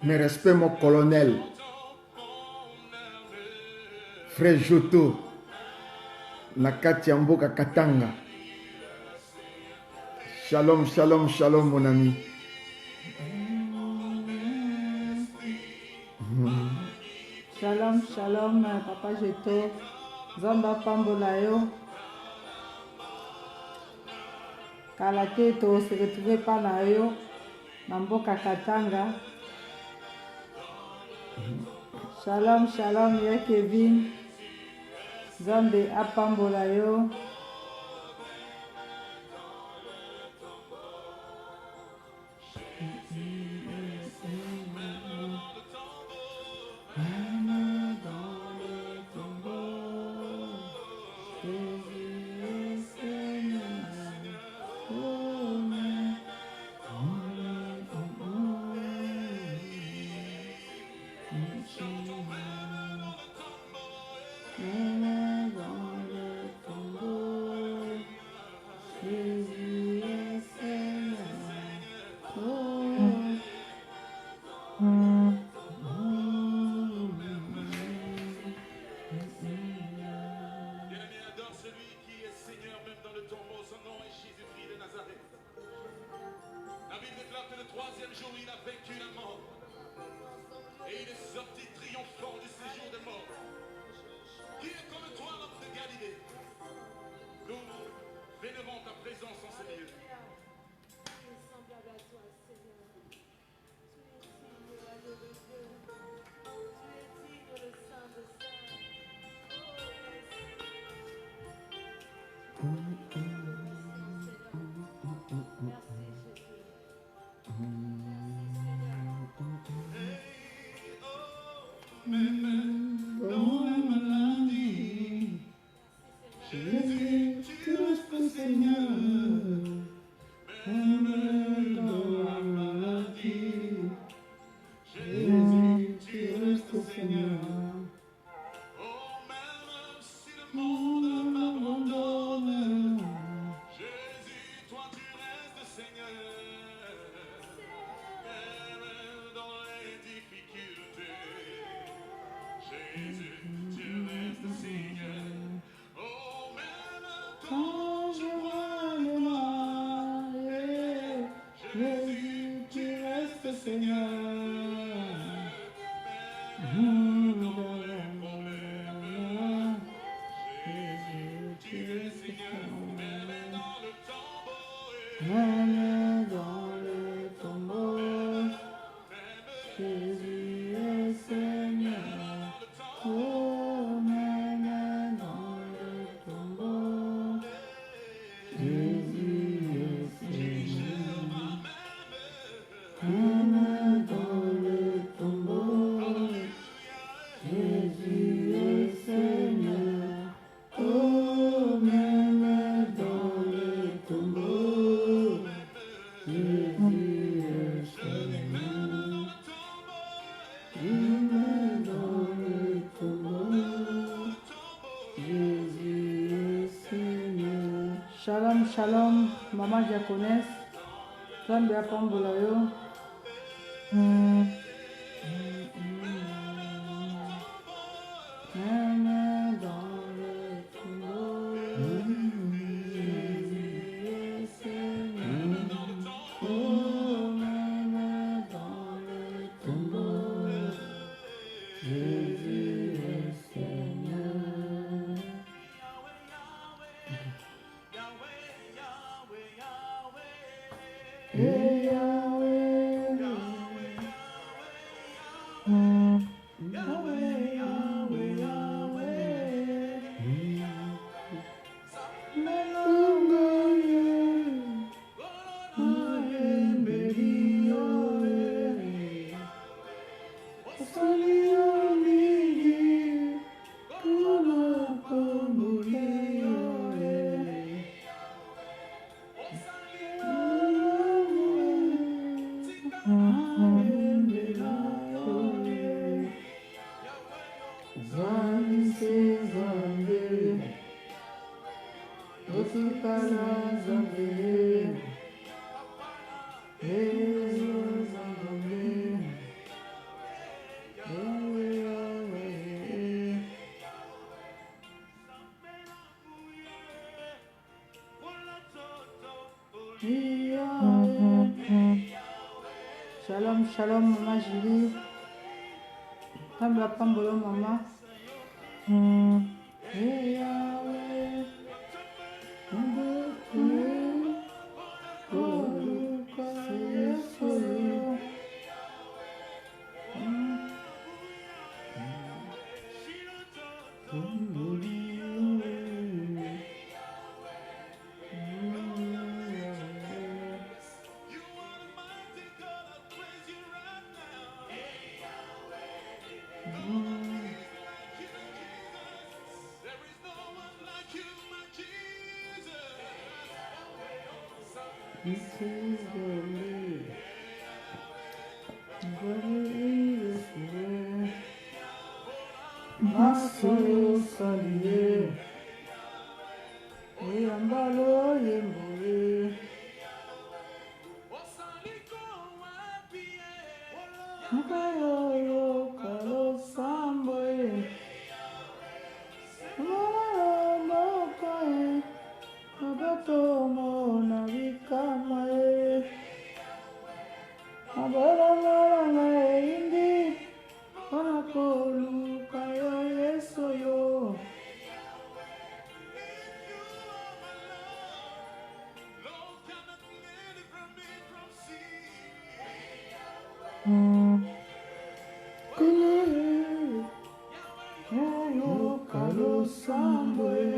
Mes respects, mon colonel. Frère Joto. Nakatiamboka Katanga. Shalom, shalom, shalom, mon ami. Shalom, shalom, Papa Jeto. Zamba Pambolayo. Kalateto se retrouve par Nayo. Namboka Katanga. Shalom, shalom, ya Kevin. Zambe Apambolayo. Shalom, shalom, Maman Diaconesse. Zambe Apambolayo. Zali se zambe, otikala zambe, eyo zambe, Shalom, shalom, Maman Julie. Pambla pambolo, Maman. Masolo saliye, oyambalo yembole, makayo kalo samboye, mokaye, abato mona bikamaye, abarangaranga indi, anakolu kayo yesoyo. Kalo samboye,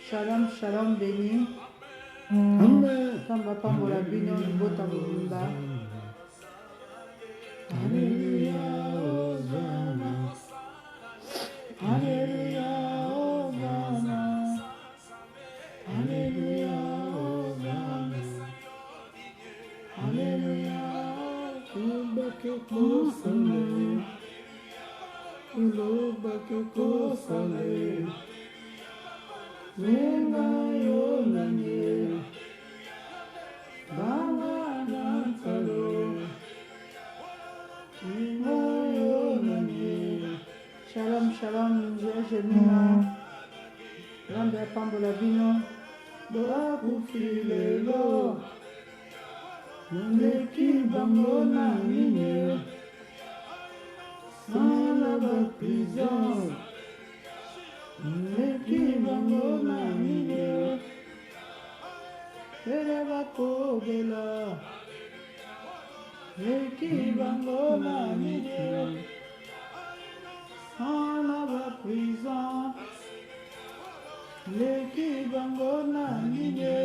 Shalom, shalom, béni. Amen. Tamba pambola bino libota mobimba. Alléluia, Hosanna. Alléluia, Hosanna. ke kosale koloba ke kosale wenga yo nanye banga na talo wenga yo nanye. Shalom, shalom, Jemina. Rambe apambola bino. Bakufilelo nandeki bango na mine sana ba prison nandeki bango na mine ere bakobela nandeki bango na mine sana ba prison nandeki bango na mine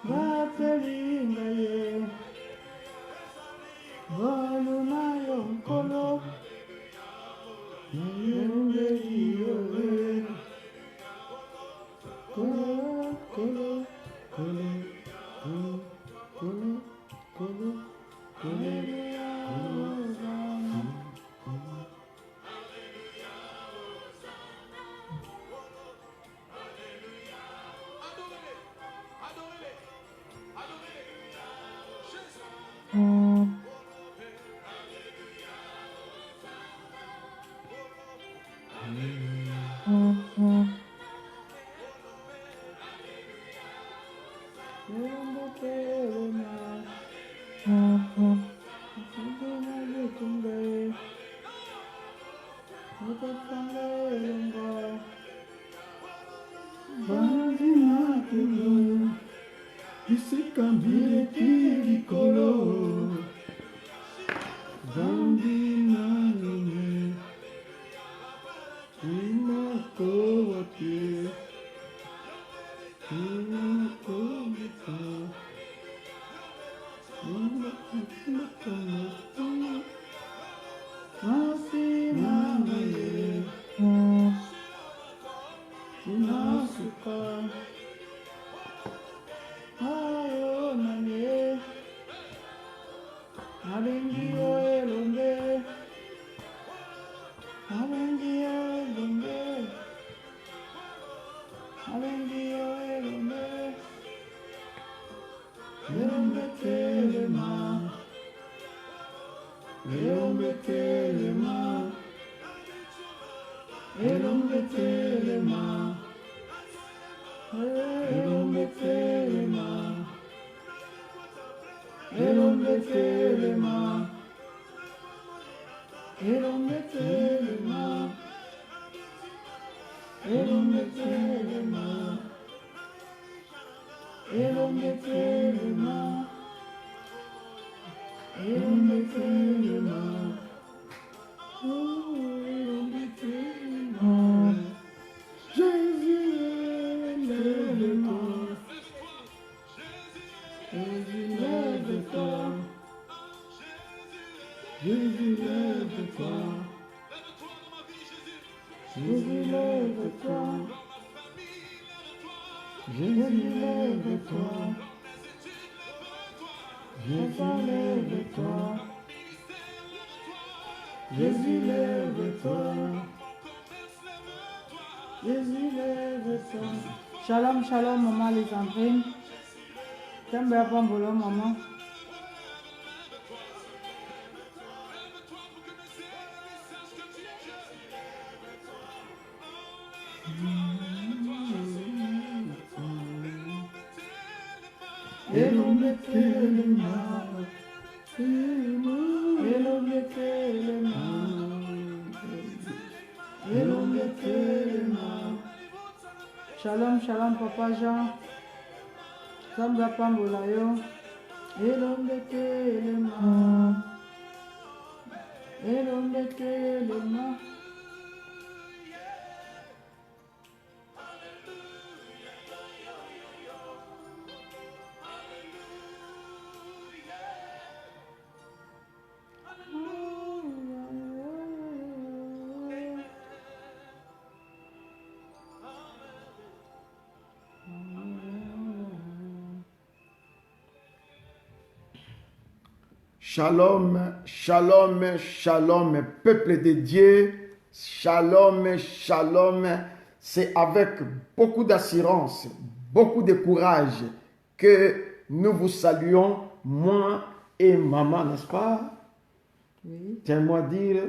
bateringa ye baluna yo nkolo nayongeli yo kolo kolo kolo kolo kolo kolo kolo. Isikambile kilikolo zambi nanine imakowate imakowate masinangaye inasuka ayo nanye abengiyo elombe abengiyo elombe abengiyo elombe elombe telema elombe telema elombe telema elombe telema elombe telema elombe telema elombe telema elombe telema elombe telema elombe telema. Jésus lève-toi, Jésus lève-toi, Jésus lève-toi, Jésus lève-toi, Jésus lève-toi, Jésus lève-toi, Jésus lève-toi, Jésus lève-toi. Shalom, shalom, maman les Andrines. Rambe apambola maman. Elombe telema, elombe telema, elombe telema. Shalom, shalom, papa Jean. Rambe apambola yo. Elombe telema, elombe telema. Shalom, shalom, shalom, peuple de Dieu, shalom, shalom. C'est avec beaucoup d'assurance, beaucoup de courage que nous vous saluons, moi et maman, n'est-ce pas? Oui. Tiens-moi dire,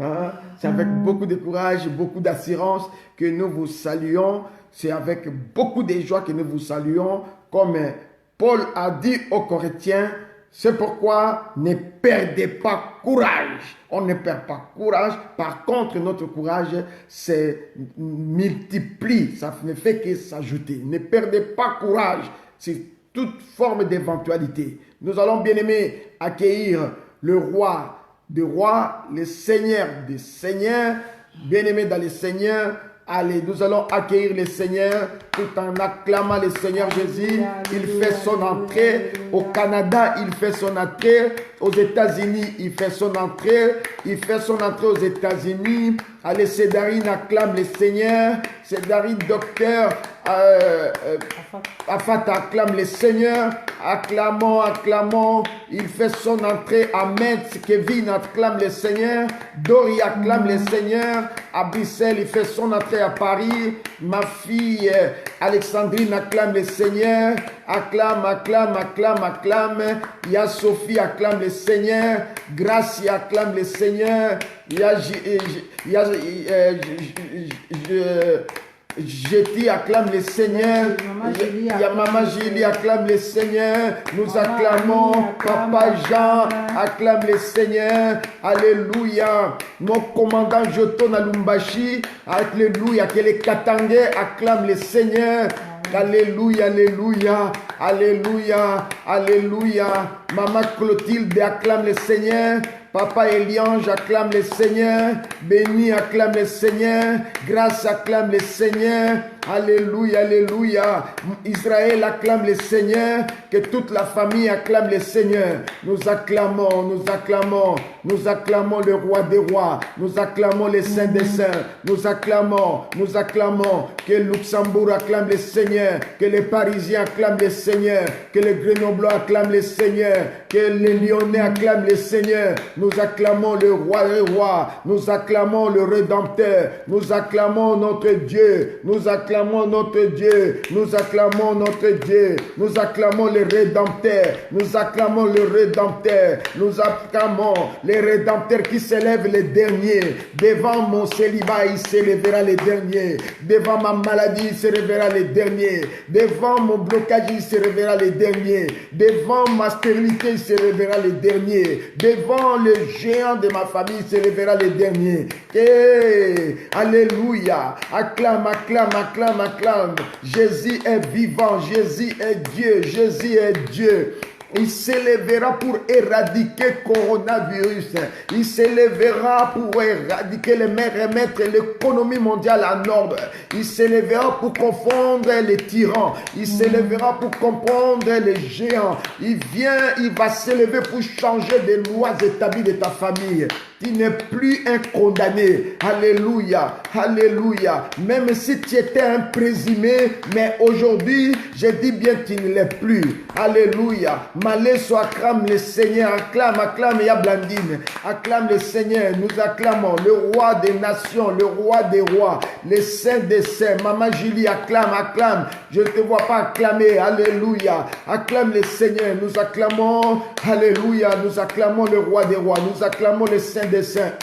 hein? C'est avec beaucoup de courage, beaucoup d'assurance que nous vous saluons. C'est avec beaucoup de joie que nous vous saluons, comme Paul a dit aux Corinthiens. C'est pourquoi ne perdez pas courage. On ne perd pas courage. Par contre, notre courage se multiplie. Ça ne fait que s'ajouter. Ne perdez pas courage. C'est toute forme d'éventualité. Nous allons bien aimer accueillir le roi des rois, le seigneur des seigneurs. Bien aimé dans les seigneurs. Allez, nous allons accueillir le Seigneur tout en acclamant le Seigneur Jésus. Il fait son entrée au Canada, il fait son entrée aux États-Unis, il fait son entrée, aux États-Unis. Allez, Cédarine acclame le Seigneur, Cédarine docteur, Afat acclame le Seigneur, acclamons, il fait son entrée. Amen. Kevin acclame le Seigneur, Dori acclame le Seigneur, Abyssel il fait son entrée à Paris, ma fille Alexandrine acclame le Seigneur, acclame. Il y a Sophie acclame le Seigneur, Gracia acclame le Seigneur, Jetty acclame le Seigneur. Il y a Maman Julie acclame le Seigneur. Nous acclamons. Papa Jean acclame le Seigneur. Alléluia. Mon commandant Joton à Lumbashi. Alléluia. Que les Katangais acclament le Seigneur. Alléluia, alléluia, alléluia, alléluia. Maman Clotilde acclame le Seigneur. Papa Eliange acclame le Seigneur. Béni acclame le Seigneur. Grâce acclame le Seigneur. Alléluia, alléluia. Israël acclame le Seigneur. Que toute la famille acclame le Seigneur. Nous acclamons le roi des rois. Nous acclamons les saints des saints. Nous acclamons. Que Luxembourg acclame le Seigneur. Que les Parisiens acclament le Seigneur. Que les Grenoblois acclament le Seigneur. Que les Lyonnais acclament le Seigneur. Nous acclamons le roi des rois. Nous acclamons le Rédempteur. Nous acclamons notre Dieu. Nous acclamons notre Dieu. Nous acclamons notre Dieu. Nous acclamons le Rédempteur. Nous acclamons le Rédempteur. Nous acclamons les Rédempteurs qui s'élèvent les derniers. Devant mon célibat, il s'élèvera les derniers. Devant ma maladie, il s'élèvera les derniers. Devant mon blocage, il s'élèvera les derniers. Devant ma stérilité, il s'élèvera les derniers. Devant le géant de ma famille, il s'élèvera les derniers. Et alléluia. Acclame. Jésus est vivant. Jésus est Dieu. Jésus est Dieu. Il s'élèvera pour éradiquer le coronavirus. Il s'élèvera pour éradiquer les mers et mettre l'économie mondiale en ordre. Il s'élèvera pour confondre les tyrans. Il s'élèvera pour comprendre les géants. Il va s'élever pour changer des lois établies de ta famille. Tu n'es plus un condamné. Alléluia. Alléluia. Même si tu étais un présumé, mais aujourd'hui, je dis bien que tu ne l'es plus. Alléluia. Malé soit acclame le Seigneur. Acclame Yablandine. Acclame le Seigneur. Nous acclamons le roi des nations, le roi des rois, les saints des saints. Maman Julie, acclame. Je ne te vois pas acclamer. Alléluia. Acclame le Seigneur. Nous acclamons. Alléluia. Nous acclamons le roi des rois. Nous acclamons le saint des saints.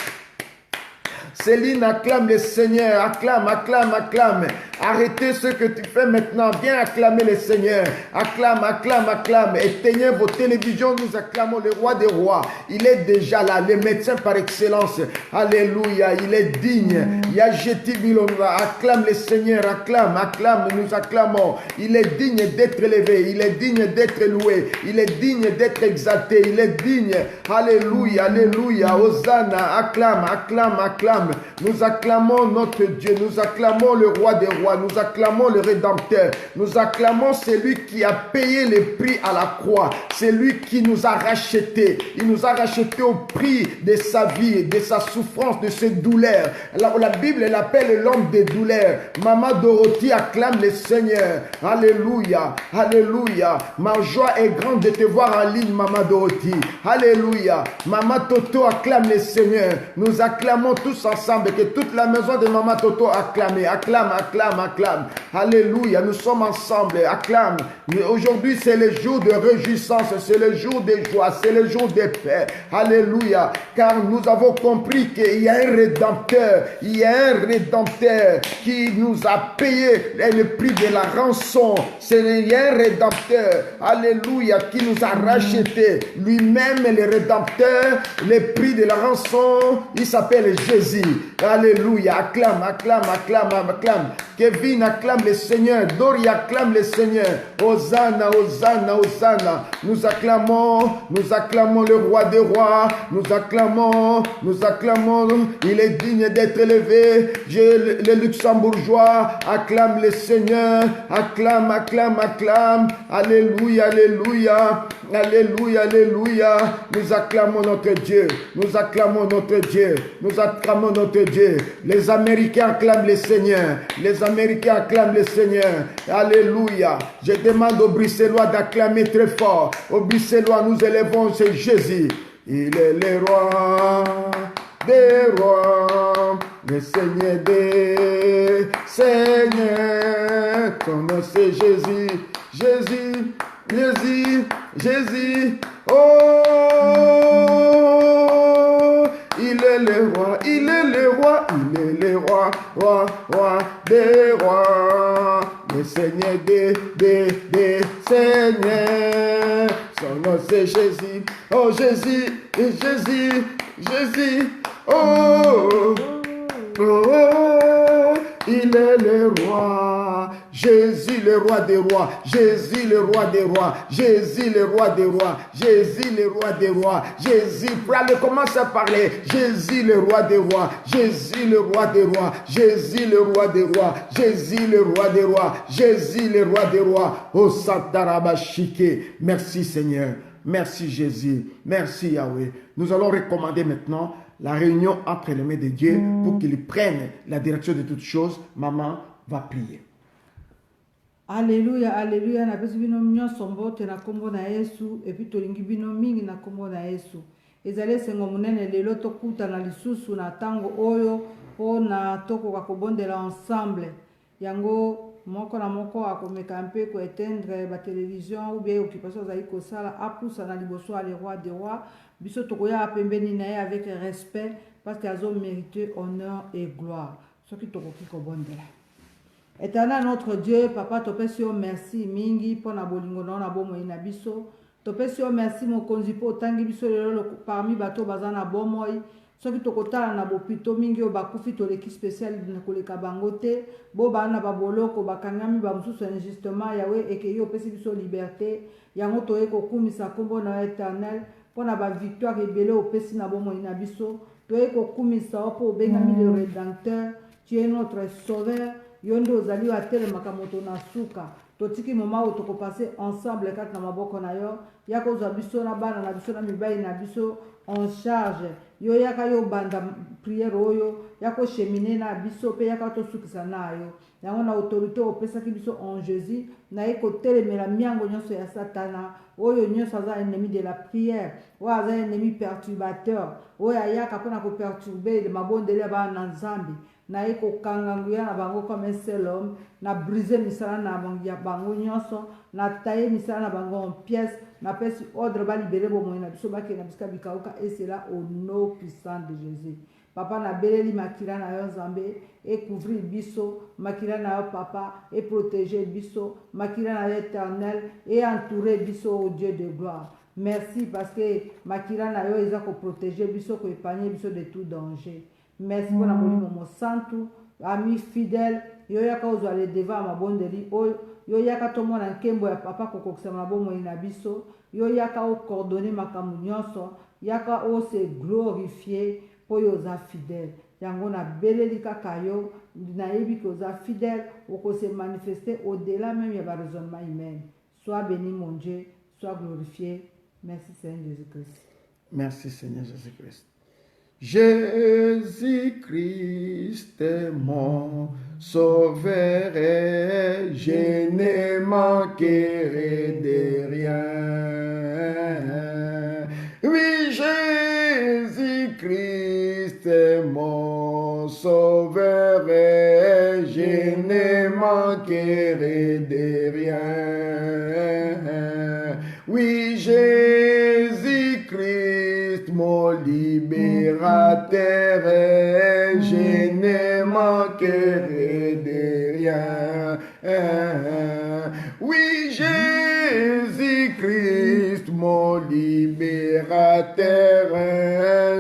Céline acclame le Seigneur, acclame. Arrêtez ce que tu fais maintenant. Viens acclamer le Seigneur. Acclame. Éteignez vos télévisions. Nous acclamons le roi des rois. Il est déjà là, le médecin par excellence. Alléluia. Il est digne. Yajeti Bilonra. Acclame le Seigneur. Acclame. Nous acclamons. Il est digne d'être élevé. Il est digne d'être loué. Il est digne d'être exalté. Il est digne. Alléluia. Hosanna. Acclame. ensemble. Nous acclamons notre Dieu, nous acclamons le roi des rois, nous acclamons le Rédempteur, nous acclamons celui qui a payé le prix à la croix, c'est lui qui nous a rachetés. Il nous a rachetés au prix de sa vie, de sa souffrance, de ses douleurs. La Bible l'appelle l'homme des douleurs. Maman Dorothy acclame le Seigneur. Alléluia, alléluia. Ma joie est grande de te voir en ligne, Maman Dorothy. Alléluia. Maman Toto acclame le Seigneur. Nous acclamons tous ensemble, que toute la maison de Maman Toto acclame, acclame, acclame, acclame. Alléluia, nous sommes ensemble, acclame. Aujourd'hui, c'est le jour de réjouissance, c'est le jour de joie, c'est le jour de paix. Alléluia, car nous avons compris qu'il y a un Rédempteur, il y a un Rédempteur qui nous a payé le prix de la rançon. Il y a un Rédempteur, alléluia, qui nous a racheté. Lui-même, le Rédempteur, le prix de la rançon, il s'appelle Jésus. Alléluia, acclame, acclame, acclame, acclame. Kevin acclame le Seigneur, Dori acclame le Seigneur. Hosanna, Hosanna, Hosanna. Nous acclamons le roi des rois. Nous acclamons. Il est digne d'être élevé. Le luxembourgeois acclame le Seigneur. Acclame, acclame, acclame. Alléluia, alléluia. Alléluia, alléluia. Nous acclamons notre Dieu. Nous acclamons notre Dieu. Nous acclamons notre Dieu. Les Américains acclament le Seigneur. Les Américains acclament le Seigneur. Alléluia. Je demande aux Bruxellois d'acclamer très fort. Aux Bruxellois, nous élevons ce Jésus. Il est le roi des rois, le Seigneur des seigneurs. Ton nom c'est Jésus, Jésus, Jésus, Jésus. Oh, il est le roi, il est le roi, il est le roi, roi, roi des rois, le Seigneur des seigneurs. Son nom c'est Jésus, oh Jésus, Jésus, Jésus, oh, oh, oh, il est le roi, Jésus le roi des rois, Jésus le roi des rois, Jésus le roi des rois, Jésus le roi des rois, Jésus, allez, commence à parler, Jésus le roi des rois, Jésus le roi des rois, Jésus le roi des rois, Jésus le roi des rois, Jésus le roi des rois, oh Santarabashike, merci Seigneur, merci Jésus, merci Yahweh. Nous allons recommander maintenant la réunion entre les mains de Dieu pour qu'il prenne la direction de toutes choses. Maman va prier. Alléluia, alléluia. Na pesi bino nyonso mbote na kombo na Yesu et puis tolingi bino mingi na kombo na Yesu. Ezali sengo munene lelo tokuta na lisusu na tango oyo po na tokoka kobondela ensemble. Yango moko na moko akomeka mpe ko éteindre ba télévision ou bien occupation za ikosala apusa na liboso à le roi des rois. Biso tokoya pembeni na ye avec respect parce qu'ils ont mérité honneur et gloire. Ce qui tokoki kobondela. Éternel notre Dieu, Papa, topesi yo merci mingi pour na bolingo na bomo ina biso. Topesi yo merci mokonzi po tangi biso lelo parmi bato bazana bomoi. Soki tokotala na bopito mingi o bakufi toleki spécial na koleka bangote. Bo bana baboloko bakangami ba mususu injustement yawe eke yo pesi biso liberté. Yango toye kokumisa kombo na éternel pona ba victoire ebele o pesi na bomoi na biso. Toye kokumisa po bengami le rédempteur. Tu es notre sauveur. Yondo ozali atelemaka moto na suka totiki moma o tokopase ensemble kati na maboko na yo yako ozwa biso na bana na biso na mibali na biso en charge yo yaka yo banda prière oyo yako cheminer na biso pe yaka tosukisa na yo yango na autorité opesaki biso en Jésus na ye kotelemela miango nyonso ya satana oyo nyonso aza ennemi de la prière oyo aza ennemi perturbateur oyo ayaka mpona koperturbe mabondeli ya bana na Nzambe na eko kanganguya na bango comme un seul homme na briser misala na bango nyonso na tailler misala na bango en pièces na pesi ordre ba libérer bo moyena biso ba kena biska bikauka et cela au nom puissant de Jésus. Papa na beleli makila na yo Nzambe et couvrir biso makila na yo papa et protéger biso makila na yo éternel et entourer biso au Dieu de gloire. Merci parce que makila na yo eza ko protéger biso ko épargner biso de tout danger. Merci pour la molimo mo santu ami fidèle yo yaka ozwa le devant mabondeli oyo yo yaka tomona nkembo ya papa kokokisa na bomo ina biso yo yaka o coordonner makambo nyonso yaka o se glorifier po yo za fidèle. yango nabeleli kaka yo nayebi ke oza fidèle okose manifester au-delà même ya baraisonnement humain. Sois béni mon Dieu, sois glorifié. Merci Seigneur Jésus-Christ. Merci Seigneur Jésus-Christ. Jésus-Christ est mon sauveur et je ne manquerai de rien. Oui, Jésus-Christ est mon sauveur et je ne manquerai de rien. Oui, Jésus-Christ, mon libérateur, et je ne manquerai de rien. Oui, Jésus-Christ, mon libérateur,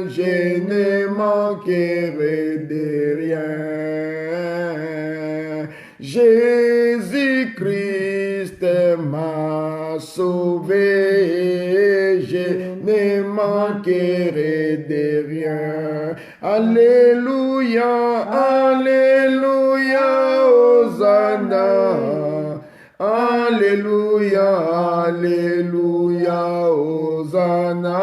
je ne manquerai de rien. Jésus-Christ m'a sauvé, je ne manquerai de rien. Alléluia, Alléluia, Hosanna. Alléluia, Alléluia, Hosanna.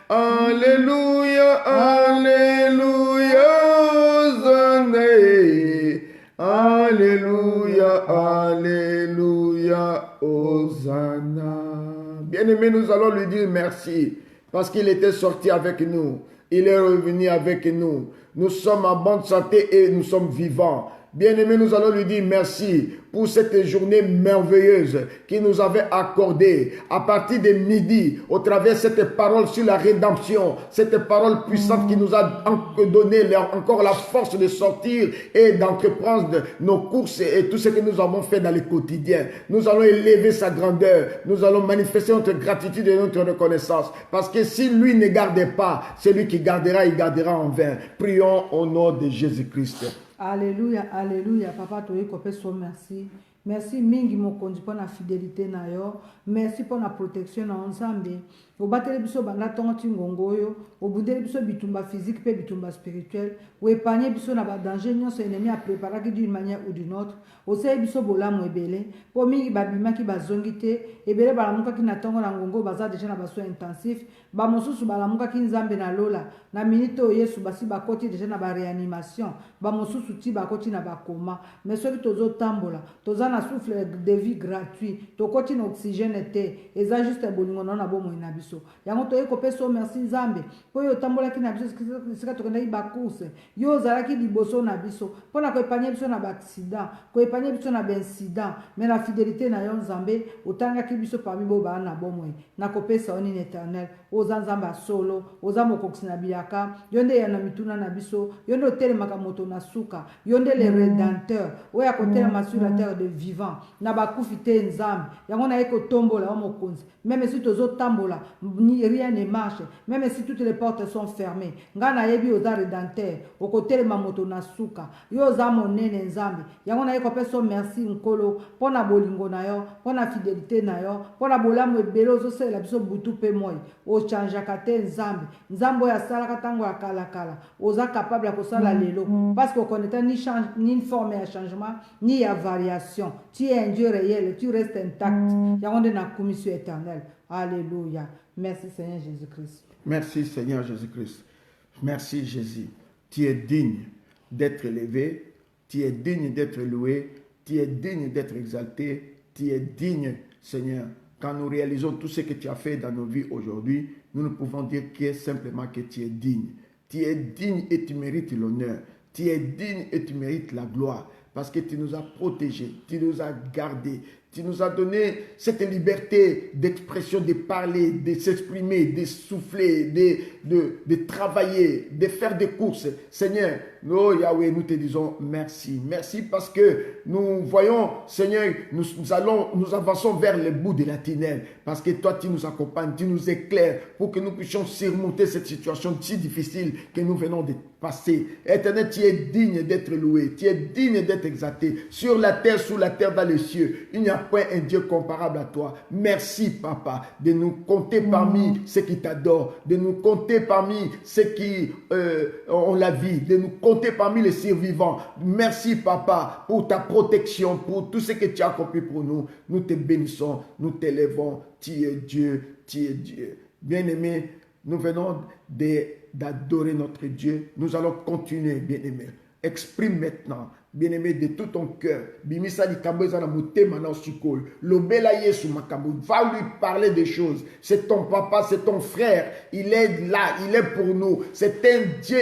Alléluia, Alléluia, Hosanna. Alléluia, Alléluia, Hosanna. Bien-aimé, nous allons lui dire merci parce qu'il était sorti avec nous. Il est revenu avec nous. Nous sommes en bonne santé et nous sommes vivants. Bien-aimé, nous allons lui dire merci pour cette journée merveilleuse qu'il nous avait accordée à partir de midi, au travers de cette parole sur la rédemption, cette parole puissante qui nous a donné encore la force de sortir et d'entreprendre nos courses et tout ce que nous avons fait dans le quotidien. Nous allons élever sa grandeur, nous allons manifester notre gratitude et notre reconnaissance, parce que si lui ne gardait pas, celui qui gardera, il gardera en vain. Prions au nom de Jésus-Christ. Alléluia, alléluia. Papa, tu es merci. Merci mingi mokonzi pour la fidélité na yo. Merci pour la protection na ensemble. Obateli biso banda tongo tingongo yo, obudeli biso bitumba physique pe bitumba spirituel, o épargner biso na ba danger nyonso ennemi a préparé d'une manière ou d'une autre. Osei biso bolamu ebele, po mingi babima ki bazongi te, ebele balamuka ki na tongo na ngongo baza déjà na baso intensif, ba mosusu balamuka ki nzambe na lola, na minute o Yesu basi bakoti déjà na ba réanimation, ba mosusu ti bakoti na ba coma, mais soki tozo tambola, toza na souffle de vie gratuit, tokoti na oxygène te, eza juste bolingo na bomo na biso. Yango toye kopeso merci nzambe po yo tambola ki na biso sika tokenda yi bacourse yo zalaki liboso na biso pona ko epanye biso na ba accident ko epanye biso na ba incident mais la fidélité na yo nzambe otanga ki biso parmi bo ba na bomwe na kopesa oni éternel oza nzamba solo oza mokoksi na biaka yonde ya na mituna na biso yonde otelemaka moto na suka yonde le rédempteur oya kotelema sur la terre de vivant na bakufi te nzambe yango na ye kotombola o mokonzi même si tozo tambola rien ne marche, même si toutes les portes sont fermées. Ngana yebi oza rédempteur, au côté de mamoto na suka, yo za monene nzambe. Yango na yeko peso merci nkolo, pona bolingo na yo, pona fidélité na yo, pona bolamu ebele ozo la biso butu pe moi. O chanja kate nzambe, nzambo ya sala katango ya kala kala. Oza capable ko sala lelo, parce qu'on connaît ni une forme à changement, ni à variation. Tu es un Dieu réel, tu restes intact. Yango de na commission éternelle. Alléluia. Merci Seigneur Jésus-Christ. Merci Seigneur Jésus-Christ. Merci Jésus. Tu es digne d'être élevé, tu es digne d'être loué, tu es digne d'être exalté, tu es digne Seigneur. Quand nous réalisons tout ce que tu as fait dans nos vies aujourd'hui, nous ne pouvons dire que simplement que tu es digne. Tu es digne et tu mérites l'honneur. Tu es digne et tu mérites la gloire. Parce que tu nous as protégés, tu nous as gardés, tu nous as donné cette liberté d'expression, de parler, de s'exprimer, de souffler, de travailler, de faire des courses. Seigneur, nous, Yahweh, nous te disons merci. Merci parce que nous voyons, Seigneur, nous avançons vers le bout de la tunnel. Parce que toi, tu nous accompagnes, tu nous éclaires pour que nous puissions surmonter cette situation si difficile que nous venons de passer. Éternel, tu es digne d'être loué, tu es digne d'être exalté. Sur la terre, sous la terre, dans les cieux, il n'y a point un Dieu comparable à toi. Merci, Papa, de nous compter parmi ceux qui t'adorent, de nous compter parmi ceux qui ont la vie, de nous compter parmi les survivants. Merci, Papa, pour ta protection, pour tout ce que tu as accompli pour nous. Nous te bénissons, nous t'élèvons. Tu es Dieu, tu es Dieu. Bien-aimés, nous venons d'adorer notre Dieu. Nous allons continuer, bien-aimés. Exprime maintenant, bien-aimé, de tout ton cœur. Bimisa di kamboza na mutema na osikol. Lobela Yesu makambo. Va lui parler des choses. C'est ton papa, c'est ton frère. Il est là, il est pour nous. C'est un Dieu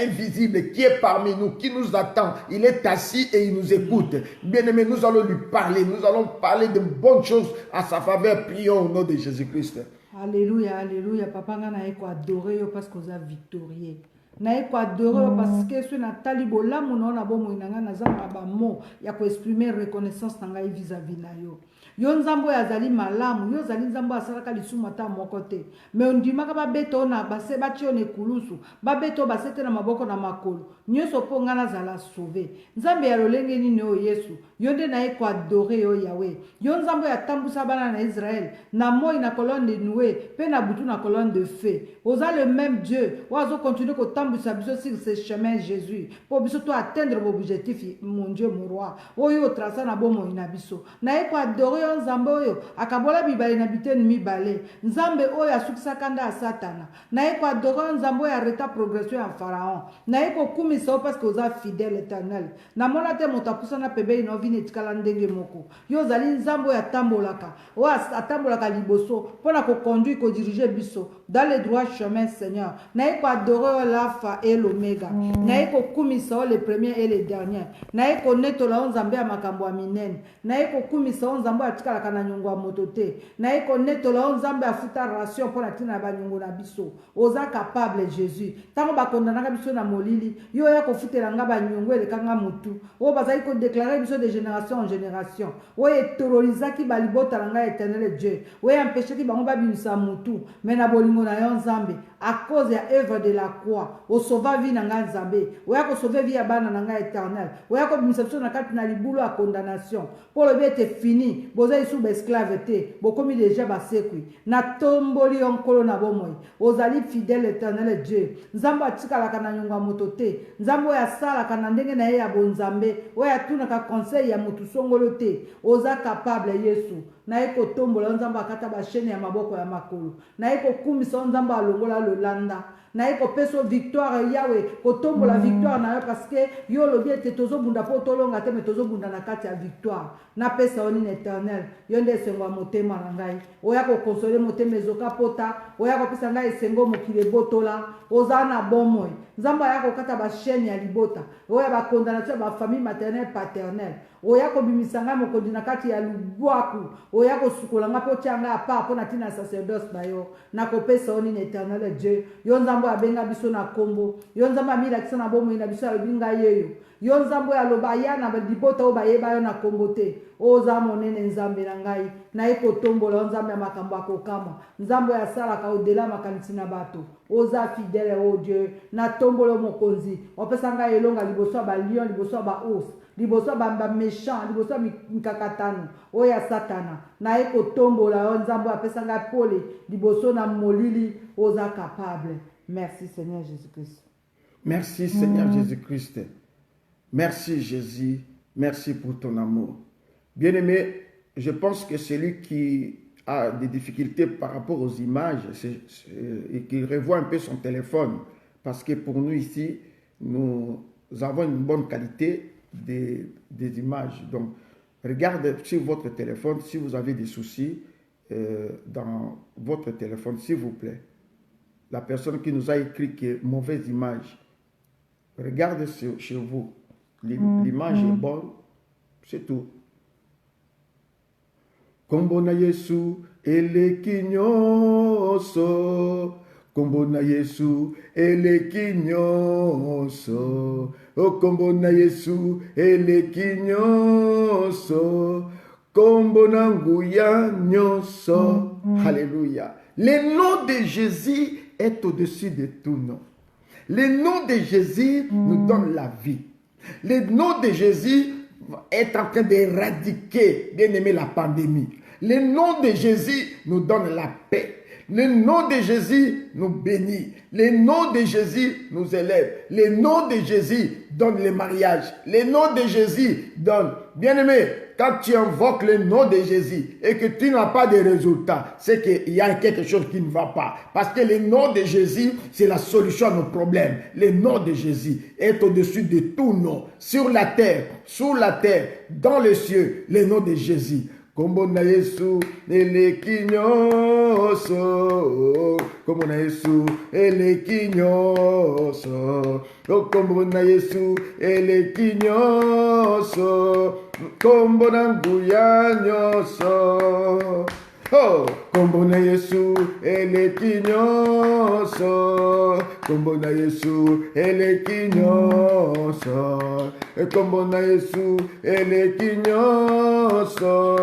invisible qui est parmi nous, qui nous attend. Il est assis et il nous écoute. Bien-aimé, nous allons lui parler. Nous allons parler de bonnes choses à sa faveur. Prions au nom de Jésus-Christ. Alléluia, alléluia. Papa, nga na eko adorer yo parce que vous êtes victorieux. Na eko adorer yo parce que ce na talibo la mona na bomo inanga na zamba ba mo ya ko exprimer reconnaissance na ngai vis-à-vis na yo. Yo nzambo ya zali malamu, yo zali nzambo asalaka lisuma ta moko te. Me ondimaka ba beto na base ba tione kulusu, ba beto basete na maboko na makolo. Nyoso po nga na zala sauver. Nzambe ya lolenge nini o Yesu. Yo nde na eko adorer yo Yahweh. Yo nzambo ya tambusa bana na Israël, na moi na colonne de nouée, pe na butu na colonne de feu. Oza le même Dieu, oazo continuer ko tambusa biso sur ce chemin Jésus. Pour biso to atteindre vos objectifs, mon Dieu, mon roi. Oyo trasa na bomo ina biso. Na eko adorer yo nzambe oyo, akabola bibale na biteni mibale. Nzambe oyo asukisaka nda ya Satana. Na eko adorer yo nzambe oyo arrêta progression ya Pharaon. Na eko kumisa parce que oza fidèle éternel. Na mona te moto apusana pebe ino vini etikala ndenge moko. Yo zali nzambe oyo atambolaka. Oyo atambolaka liboso pona ko conduire ko diriger biso dans le droit chemin Seigneur. Na eko adorer l'alpha et l'oméga. Na eko kumisa le premier et le dernier. Na eko netola nzambe ya makambo ya minene. Na eko kumisa nzambe atikala kana nyongo ya moto te. Na eko netola nzambe afuta ration pona tina ba nyongo na biso. Oza capable Jésus. Tango ba kondanaka biso na molili, yo ya ko futela nga ba nyongo elekanga mutu. O bazali ko déclarer biso de génération en génération. O terrorisaki ba libota nga éternel Dieu. O empêcher ki bango ba bimisa mutu. Mais na bolingo na yo nzambe à cause ya œuvre de la croix. O sauva vie na nga nzambe. O ya ko sauver vie ya bana na nga éternel. O ya ko bimisa biso na kati na libulo ya condamnation. Pour le bien te fini. Bozali sous esclaveté. Bokomi déjà basekwi. Na tomboli onkolo na bomoi. Ozali fidèle éternel Dieu. Nzambe atikala kana nyonga moto te. Nzambe ya sala kana ndenge na ye ya bonzambe. Oya tuna ka conseil ya mutu songolo te. Oza capable Yesu. Na eko tombola nzambe akata ba chaîne ya maboko ya makolo. Na eko kumisa nzambe alongola lolanda. Na eko peso victoire Yahweh. Ko tombola victoire na yo parce que yo lobi ete tozo bunda po tolonga te me tozo bunda na kati ya victoire. Na pesa oni éternel. Yo nde sengwa motema na ngai. Oya ko consoler motema ezoka pota. Oya ko pesa ngai sengo mokile botola. Oza na bomoi. Nzamba ya ko kata ba chaîne ya libota. Oya ba condamnation ba famille maternelle paternelle. Oya ko bimisanga mokondi na kati ya lubwaku. Oya ko sukolanga po tianga apa po na tina sacerdoce bayo. Na ko pesa oni éternel Dieu. Yo nzambo abenga biso na kombo. Yo nzambo amila kisa na bomoi na biso abinga yeyo. Yo nzambo ya loba ya na libota o bayeba yo na kombo te. Oza monene nzambe na ngai. Na eko tombola nzambe ya makambo akokama. Nzambo ya sala ka odela makanisi na bato. Oza fidèle o Dieu. Na tombolo mokonzi. Opesa ngai elonga liboso ba lion, liboso ba os. Liboso ba méchant, liboso mikakatano. Oya Satana. Na eko tombola yo nzambo apesa ngai pole. Liboso na molili. Oza capable. Merci Seigneur Jésus-Christ. Merci Seigneur Jésus-Christ. Merci Jésus. Merci pour ton amour. Bien-aimé, je pense que celui qui a des difficultés par rapport aux images et qui revoit un peu son téléphone, parce que pour nous ici, nous avons une bonne qualité des images. Donc, regardez sur votre téléphone si vous avez des soucis dans votre téléphone, s'il vous plaît. La personne qui nous a écrit que mauvaise image, regardez chez vous. L'image est bonne, c'est tout. Kombo na Yesu eleki nyonso. Kombo na Yesu eleki nyonso. O kombo na Yesu eleki nyonso. Kombo na nguya nyonso. Alléluia. Le nom de Jésus est au-dessus de tout nom. Le nom de Jésus nous donne la vie. Le nom de Jésus est en train d'éradiquer, bien aimé, la pandémie. Le nom de Jésus nous donne la paix. Le nom de Jésus nous bénit. Le nom de Jésus nous élève. Le nom de Jésus donne le mariage. Le nom de Jésus donne. Bien-aimé, quand tu invoques le nom de Jésus et que tu n'as pas de résultats, c'est qu'il y a quelque chose qui ne va pas. Parce que le nom de Jésus, c'est la solution à nos problèmes. Le nom de Jésus est au-dessus de tout nom. Sur la terre, sous la terre, dans les cieux, le nom de Jésus. Kombo na Yesu eleki nyonso, kombo na Yesu eleki nyonso, kombo na Yesu eleki nyonso, kombo na nguya nyonso. Oh, kombo na Yesu eleki nyonso, kombo na Yesu eleki nyonso, kombo na Yesu eleki nyonso,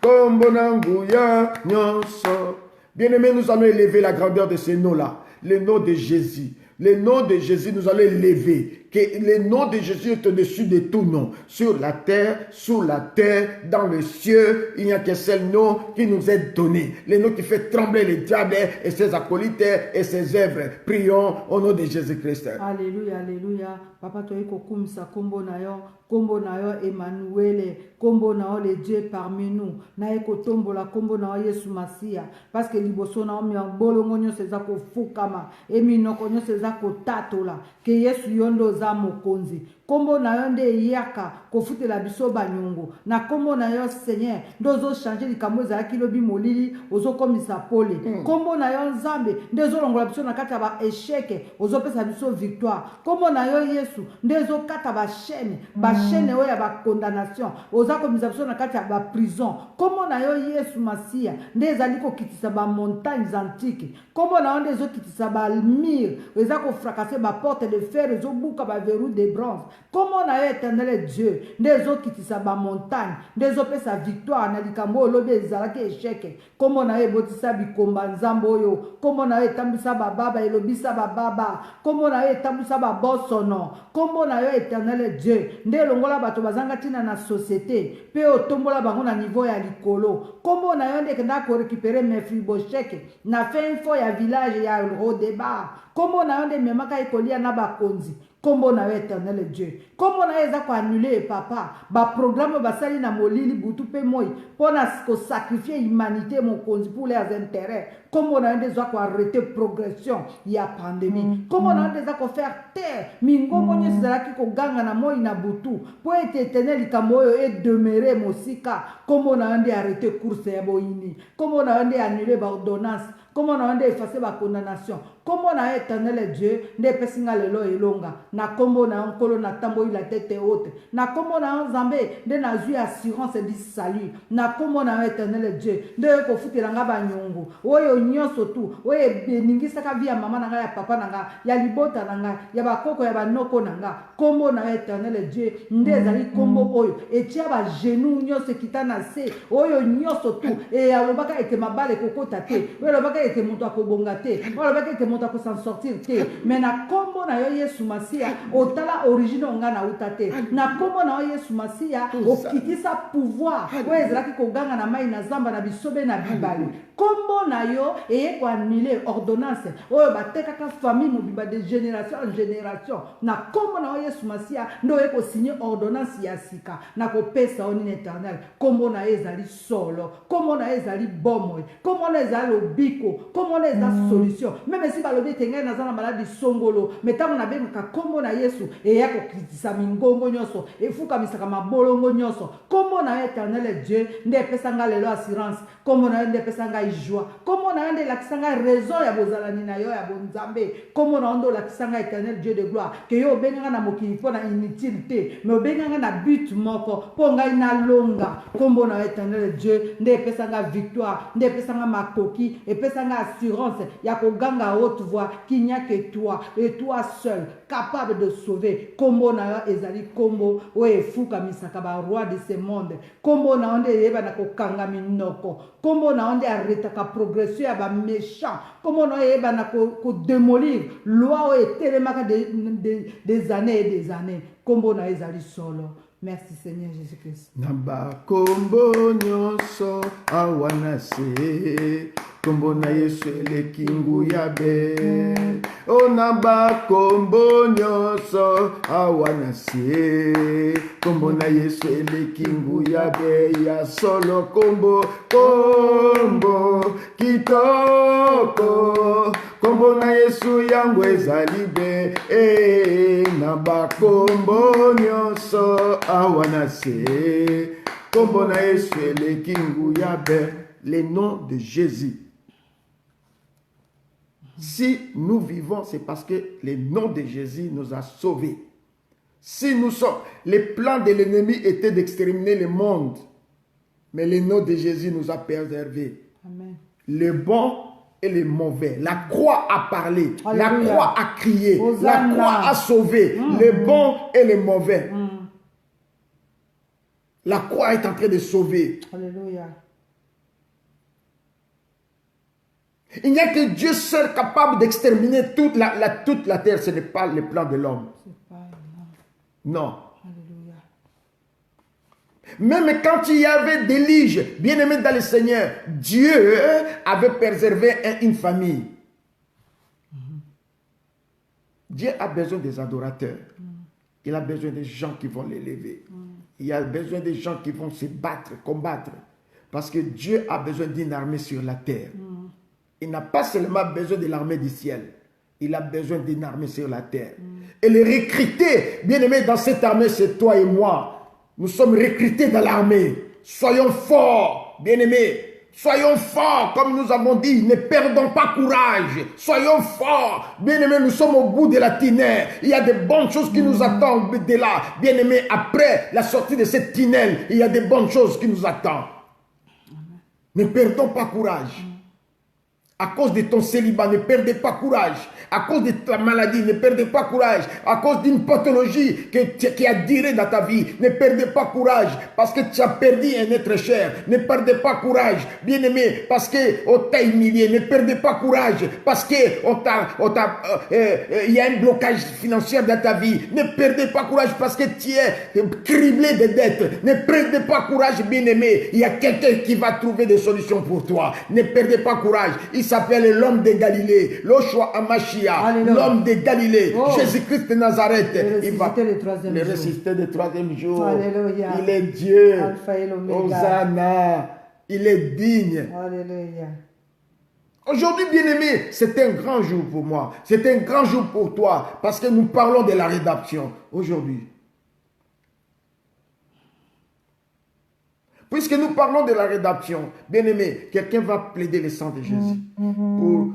kombo na nguya nyonso. Bien-aimés, nous allons élever la grandeur de ce nom-là, le nom de Jésus. Le nom de Jésus, nous allons élever. Que le nom de Jésus est au-dessus de tout nom. Sur la terre, sous la terre, dans le ciel, il n'y a qu'un seul nom qui nous est donné. Le nom qui fait trembler le diable et ses acolytes et ses œuvres. Prions au nom de Jésus-Christ. Alléluia, alléluia. Papa, tu es kokumisa kombo na yo Emmanuel, kombo na yo le Dieu parmi nous. Na eko tombo la kombo na yo Yesu Masia. Parce que liboso na yo mi bolongo nyonso eza kofukama. Eminoko nyonso eza kotatola. Que Yesu yondo za mokonzi. Kombo na yo nde yaka kofutela biso banyongo. Na kombo na yo Seigneur, ndozo changer likambo ezalaki lobi molili ozokomisa pole. Kombo na yo Nzambe ndezo longola biso na kati ya ba échec ozopesa biso victoire. Kombo na yo Yesu ndezo kata ba chaîne oyo ya ba condamnation ozakomisa biso na kati ya ba prison. Kombo na yo Yesu Masia ndezali kokitisa ba montagnes antiques. Kombo na yo ndezo kitisa ba mur ezako fracasser ba porte de fer ezobuka ba verrou de bronze. Comment on a éternel Dieu, des autres qui tissent ba montagne, des autres sa victoire, na likambo lobe ezalaki échec. Comment on a ebotisa bikomba nzambo yo, comment on a etambisa ba baba elobisa ba baba, comment on a etambisa ba bosono, comment on a éternel Dieu, nde longola bato bazanga tina na société, pe otombola bango na niveau ya likolo. Comment on a ndeke na ko récupérer mes fribocheke, na fait une fois ya village ya Rodeba. Comment on a ndeke memaka ekolia na ba konzi. Kombo na éternel Dieu. Kombo na eza ko annuler papa. Ba programme basali na molili butu pe moi. Pona ko sacrifier humanité mon konzi pour leurs intérêts. Kombo na eza ko arrêter progression ya pandémie. Kombo na eza ko faire taire mingongo nyesi zalaki ko ganga na moi na butu. Po ete éternel likamoyo et demeurer mosika. Kombo na arrêter course ya boyini. Kombo na annuler ba ordonnance. Comment on a effacé la condamnation? Comment on a éternel Dieu? Ne pesinga lelo elonga. Na kombo na nkolo na tambo la tête haute. Na kombo na nzambe de na zui assurance du salut. Na kombo na éternel Dieu. De ko futelanga ba nyongo. Oyo nyonso tu. Oyo beningisa ka via mama nanga ya papa nanga, ya libota nanga, ya bakoko ya banoko nanga. Kombo na éternel Dieu. Ndezali kombo oyo. Etia ba genou nyonso kitana se. Oyo nyonso tu. E ya lobaka ete mabale kokota te. Oyo lobaka ete moto akobonga te. Oyo lobaka ete moto ko s'en sortir te. Mais na kombo na yo Yesu Masia otala origine nga na utate. Na kombo na yo Yesu Masia okitisa pouvoir. Oyo ezalaki koganga na mai na zamba na bisobe na bibali. Kombo na yo eye ko annuler ordonnance. Oyo batekaka famille mobimba de génération en génération. Na kombo na yo Yesu Masia ndo eko signer ordonnance ya sika. Na ko pesa oni éternel. Kombo na ezali solo. Kombo na ezali bomoy. Kombo na ezali obiko. Kombo na ezali solution. Même si balobi tenga na zana maladi songolo. Metango na bengaka kombo na Yesu eya ko kitisa mingongo nyonso. Efuka misaka mabolongo nyonso. Kombo na éternel Dieu nde pesanga lelo assurance. Kombo na nde pesanga joie. Kombo na nde lakisanga raison ya bozalani na yo ya bonzambe. Kombo na ndo lakisanga éternel Dieu de gloire. Que yo benga na mokili pona inutilité. Mais benga na but moko ponga ina longa. Kombo na éternel Dieu nde pesanga victoire, nde pesanga makoki, et pesanga opesanga assurance ya koganga à haute voix qu'il n'y a que toi et toi seul capable de sauver. Kombo na yo ezali kombo o efuka misaka ba roi de ce monde. Kombo na onde yeba na kokanga minoko. Kombo na onde arrêtaka progression ya ba méchant. Kombo na yeba na ko démolir loi o etelemaka des années et des années. Kombo na ezali solo. Merci Seigneur Jésus-Christ. Namba kombo nyonso awanase kombo na Yesu eleki nguya be. O namba kombo nyonso awanase kombo na Yesu eleki nguya be. Ya solo kombo kitoko kombo na Yesu yangu ezali be. Namba kombo nyonso awanase kombo na Yesu eleki nguya be. Le nom de Jésus. Si nous vivons, c'est parce que le nom de Jésus nous a sauvés. Si nous sommes, les plans de l'ennemi étaient d'exterminer le monde, mais le nom de Jésus nous a préservés. Amen. Le bon et le mauvais. La croix a parlé, Alléluia. la croix a crié, Hosanna. la croix a sauvé le bon et le mauvais. La croix est en train de sauver. Alléluia. Il n'y a que Dieu seul capable d'exterminer toute la terre. Ce n'est pas le plan de l'homme. C'est pas Non. Alléluia. Même quand il y avait des liges, bien-aimés dans le Seigneur, Dieu avait préservé une famille. Dieu a besoin des adorateurs. Il a besoin des gens qui vont l'élever. Il a besoin des gens qui vont se battre, combattre. Parce que Dieu a besoin d'une armée sur la terre. Il n'a pas seulement besoin de l'armée du ciel. Il a besoin d'une armée sur la terre. Et les recruter, bien-aimés, dans cette armée, c'est toi et moi. Nous sommes recrutés dans l'armée. Soyons forts, bien-aimés. Soyons forts, comme nous avons dit. Ne perdons pas courage. Soyons forts. Bien-aimés, nous sommes au bout de la tunnel. Il y a de bonnes choses qui nous attendent de là. Bien-aimés, après la sortie de cette tunnel, il y a de bonnes choses qui nous attendent. Ne perdons pas courage. À cause de ton célibat, ne perdez pas courage. À cause de ta maladie, ne perdez pas courage. À cause d'une pathologie qui a duré dans ta vie, ne perdez pas courage. Parce que tu as perdu un être cher. Ne perdez pas courage. Bien-aimé, parce qu'on t'a humilié. Ne perdez pas courage. Parce qu'il y a un blocage financier dans ta vie. Ne perdez pas courage parce que tu es criblé de dettes. Ne perdez pas courage, bien-aimé. Il y a quelqu'un qui va trouver des solutions pour toi. Ne perdez pas courage. Il s'appelle l'homme de Galilée, l'Oshua Amashia, l'homme de Galilée, Jésus-Christ de Nazareth. Il va le ressusciter le troisième jour. Alléluia. Il est Dieu. Alpha et l'Oméga. Hosanna. Il est digne. Alléluia. Aujourd'hui, bien-aimé, c'est un grand jour pour moi. C'est un grand jour pour toi parce que nous parlons de la rédemption aujourd'hui. Puisque nous parlons de la rédemption, bien-aimé, quelqu'un va plaider le sang de Jésus pour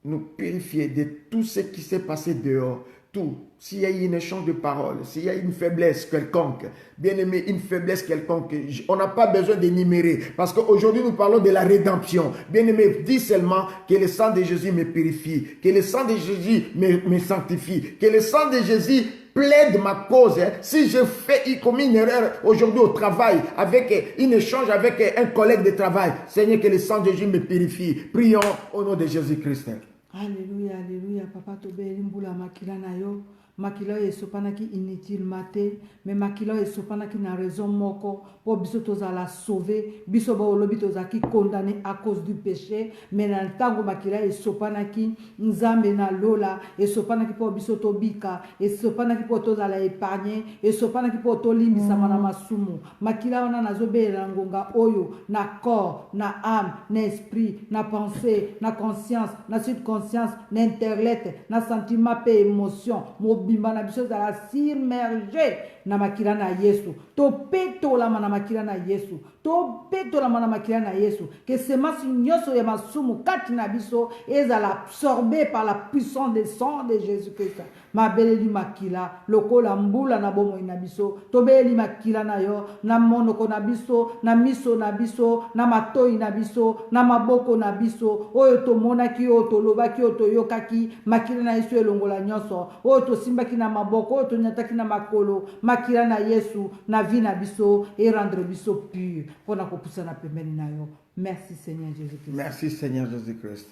nous purifier de tout ce qui s'est passé dehors. Tout. S'il y a eu un échange de paroles, s'il y a une faiblesse quelconque, bien-aimé, une faiblesse quelconque, on n'a pas besoin d'énumérer. Parce qu'aujourd'hui, nous parlons de la rédemption. Bien-aimé, dis seulement que le sang de Jésus me purifie, que le sang de Jésus me sanctifie, que le sang de Jésus plaide ma cause. Si je fais commis une erreur aujourd'hui au travail, avec un échange avec un collègue de travail, Seigneur, que le sang de Jésus me purifie. Prions au nom de Jésus-Christ. Alléluia, alléluia. Papa tobeli mbula makila na yo. Makila esopanaki inutilement te, mais makila esopanaki na raison moko pour biso tozala sauvé, biso ba olobi tozaki condamné à cause du péché, mais na ntango makila esopanaki nzambe na lola, esopanaki pour biso tobika, esopanaki pour tozala épargné, esopanaki pour tolimbisa na masumu. Makila wana nazobela ngonga oyo na corps, na âme, na esprit, na pensée, na conscience, na subconscience, na intellect, na sentiment pe émotion. Bimba na biso za submergé na makila na Yesu. To petola na makila na Yesu. To petola na makila na Yesu. Que semence nyoso ya masumu kati na biso ezala absorbé par la puissance du sang de Jésus-Christ. mabeleli makila lokola mbula na bomoi na biso tobeli makila na yo na monoko na biso na miso na biso na matoi na biso na maboko na biso oyo tomonaki oyo tolobaki oyo toyokaki makila na Yesu elongola nyonso oyo tosimbaki na maboko oyo tonyataki na makolo makila na Yesu na vie na biso et rendre biso pur mpona kopusa na pembeni na yo. Merci Seigneur Jésus-Christ. Merci Seigneur Jésus-Christ.